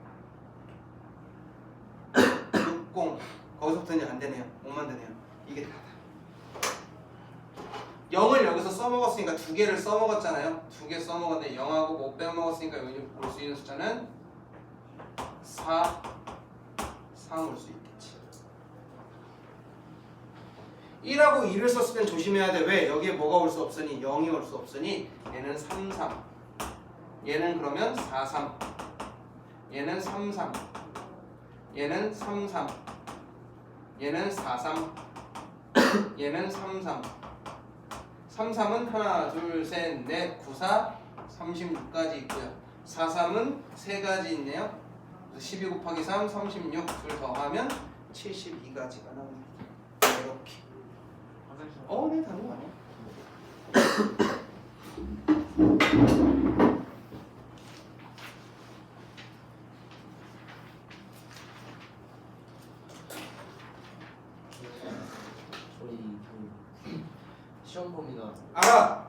60. 거기서부터 이제 안 되네요. 못 만드네요. 이게 다다. 0을 여기서 써먹었으니까 두 개를 써먹었잖아요. 두 개 써먹었는데 0하고 못 빼먹었으니까 여기 올 수 있는 숫자는 4, 3 올 수 있겠지. 1하고 2를 썼을 땐 조심해야 돼. 왜? 여기에 뭐가 올 수 없으니? 0이 올 수 없으니 얘는 3, 3. 얘는 그러면 4, 3. 얘는 3, 3. 얘는 3, 3. 얘는 4, 3. 얘는 3, 3. 3, 3은 하나, 둘, 셋, 넷, 9, 4, 36까지 있고요. 4, 3은 3가지 있네요. 12 곱하기 3, 36. 둘 더하면 72가지가 나옵니다. 이렇게. 네, 다른 거 아니야? 저희 시험 범위가 알아!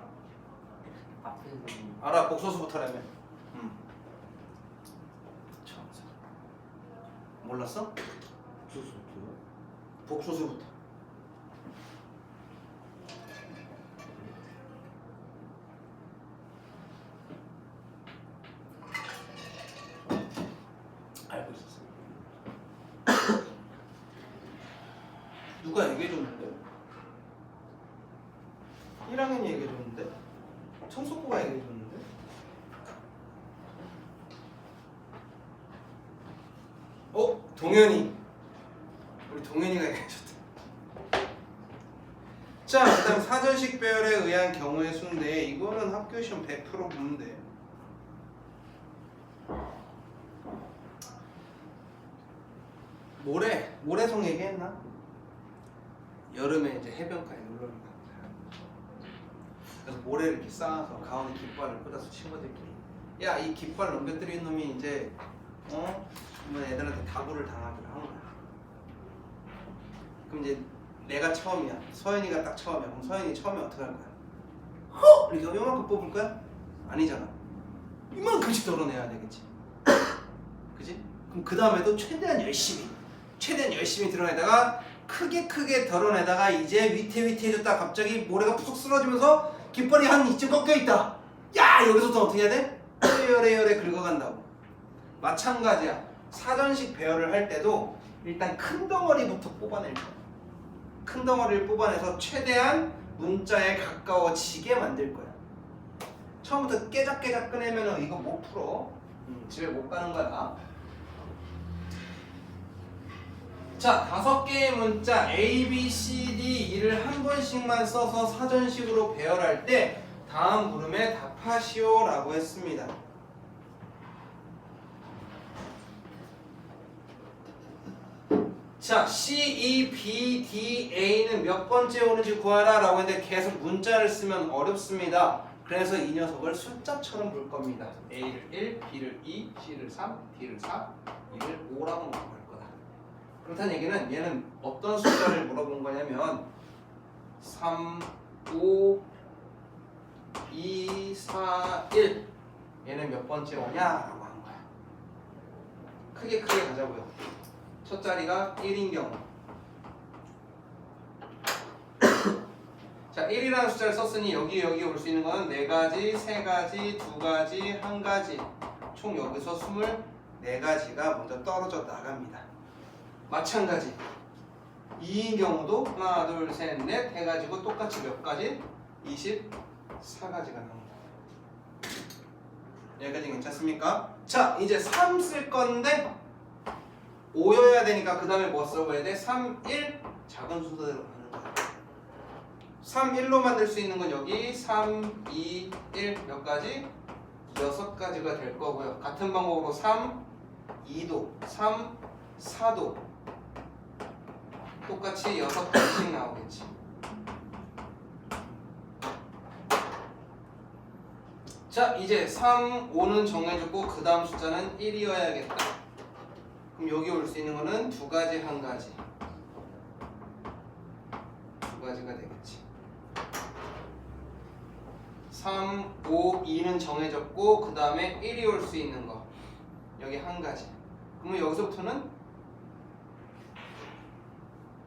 앞에 있는 알아, 복소수부터라며. 몰랐어? 수수투요? 복소수부터. 알고 있었어. 누가 얘기해줬는데? 1학년이 얘기해줬는데? 청소부가 얘기해줬는데? 동현이. 우리 동현이가 얘기해줬다. 자, 그다음 사전식 배열에 의한 경우의 수인데 이거는 학교 시험 100% 보면 돼. 모래성 얘기했나? 여름에 이제 해변가에 놀러 간다. 그래서 모래를 이렇게 쌓아서 가운데 깃발을 꽂아서 친구들끼리, 야, 이 깃발 넘겨뜨린 놈이 이제 그러면 애들한테 다구를 당하기로 한 거야. 그럼 이제 내가 처음이야. 서현이가 딱 처음이야. 그럼 서현이 처음에 어떻게 할 거야? 허! 이렇게 요만큼 뽑을 거야? 아니잖아. 이만큼씩 덜어내야 되겠지. 그지? 그럼 그 다음에도 최대한 열심히 드러내다가 크게 덜어내다가 이제 위태해졌다. 갑자기 모래가 푹 쓰러지면서 깃발이 한 이쯤 꺾여 있다. 야, 여기서부터 어떻게 해야 돼? 요래 긁어간다고. 마찬가지야. 사전식 배열을 할 때도 일단 큰 덩어리부터 뽑아낼 거야. 큰 덩어리를 뽑아내서 최대한 문자에 가까워지게 만들 거야. 처음부터 깨작깨작 꺼내면 이거 못 풀어. 집에 못 가는 거야. 자, 5개의 문자 A, B, C, D, E를 한 번씩만 써서 사전식으로 배열할 때 다음 물음에 답하시오 라고 했습니다. 자, C, E, B, D, A는 몇 번째 오는지 구하라 라고 했는데 계속 문자를 쓰면 어렵습니다. 그래서 이 녀석을 숫자처럼 볼 겁니다. A를 1, B를 2, C를 3, D를 4, E를 5라고 볼 거다. 그렇다는 얘기는 얘는 어떤 숫자를 물어본 거냐면 3, 5, 2, 4, 1 얘는 몇 번째 오냐라고 한 거야. 크게 가자고요. 첫 자리가 1인 경우. 자, 1이라는 숫자를 썼으니 여기 올 수 있는 건 4가지, 3가지, 2가지, 1가지. 총 여기서 24가지가 먼저 떨어져 나갑니다. 마찬가지. 2인 경우도 하나, 둘, 셋, 넷 해가지고 똑같이 몇 가지? 24가지가 나옵니다. 여기까지 괜찮습니까? 자, 이제 3 쓸 건데 5여야 되니까 그 다음에 뭐 써봐야 돼? 3, 1 작은 순서대로 가는 거야. 3, 1로 만들 수 있는 건 여기 3, 2, 1 몇 가지? 6가지가 될 거고요. 같은 방법으로 3, 2도, 3, 4도 똑같이 6가지씩 나오겠지. 자, 이제 3, 5는 정해졌고 그 다음 숫자는 1이어야겠다. 그럼 여기 올 수 있는 거는 2가지, 1가지. 2가지가 되겠지. 3, 5, 2는 정해졌고 그 다음에 1이 올 수 있는 거 여기 1가지. 그러면 여기서부터는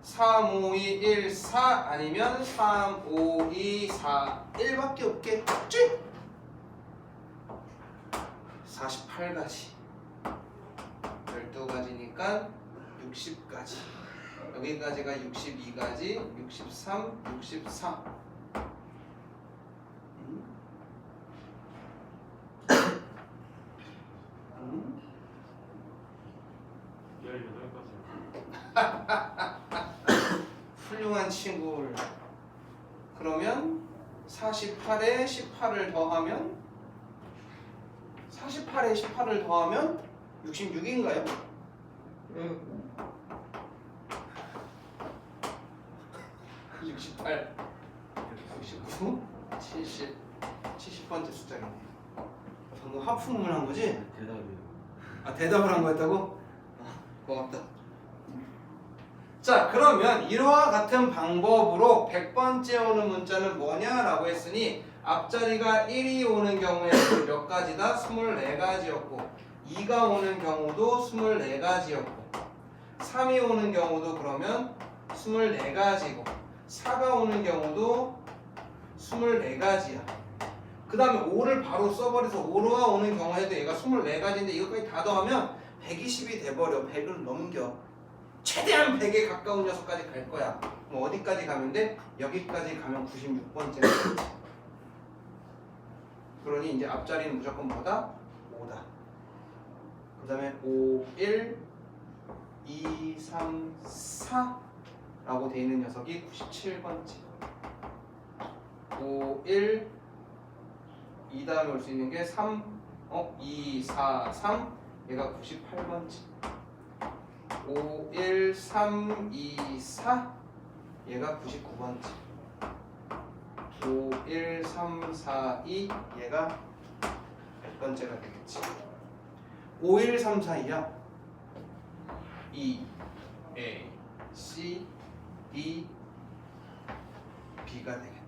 3, 5, 2, 1, 4 아니면 3, 5, 2, 4, 1밖에 없겠지? 48가지 12가지니까 60가지 여기까지가 62가지 63, 64 훌륭한 친구를 그러면 48에 18을 더하면 48에 18을 더하면 66인가요? 68, 69, 70, 70번째 숫자겠네. 방금 하품을 한 거지? 대답이요. 아, 대답을 한 거였다고? 고맙다. 자, 그러면 이와 같은 방법으로 100번째 오는 문자는 뭐냐라고 했으니 앞자리가 1이 오는 경우에 몇 가지다? 24가지였고 2가 오는 경우도 24가지였고 3이 오는 경우도 그러면 24가지고 4가 오는 경우도 24가지야. 그 다음에 5를 바로 써버려서 5가 오는 경우에도 얘가 24가지인데 이것까지 다 더하면 120이 돼버려. 100을 넘겨. 최대한 100에 가까운 녀석까지 갈 거야. 그럼 어디까지 가면 돼? 여기까지 가면 96번째가 되지. 그러니 이제 앞자리는 무조건 뭐다? 5다. 그 다음에 5, 1, 2, 3, 4 라고 돼 있는 녀석이 97번째 5, 1, 2 다음에 올 수 있는 게 3, 2, 4, 3 얘가 98번째 5, 1, 3, 2, 4 얘가 99번째 5, 1, 3, 4, 2 얘가 100번째가 되겠지. 5, 1, 3, 4, 2야 2, A, C, D, B가 되겠지.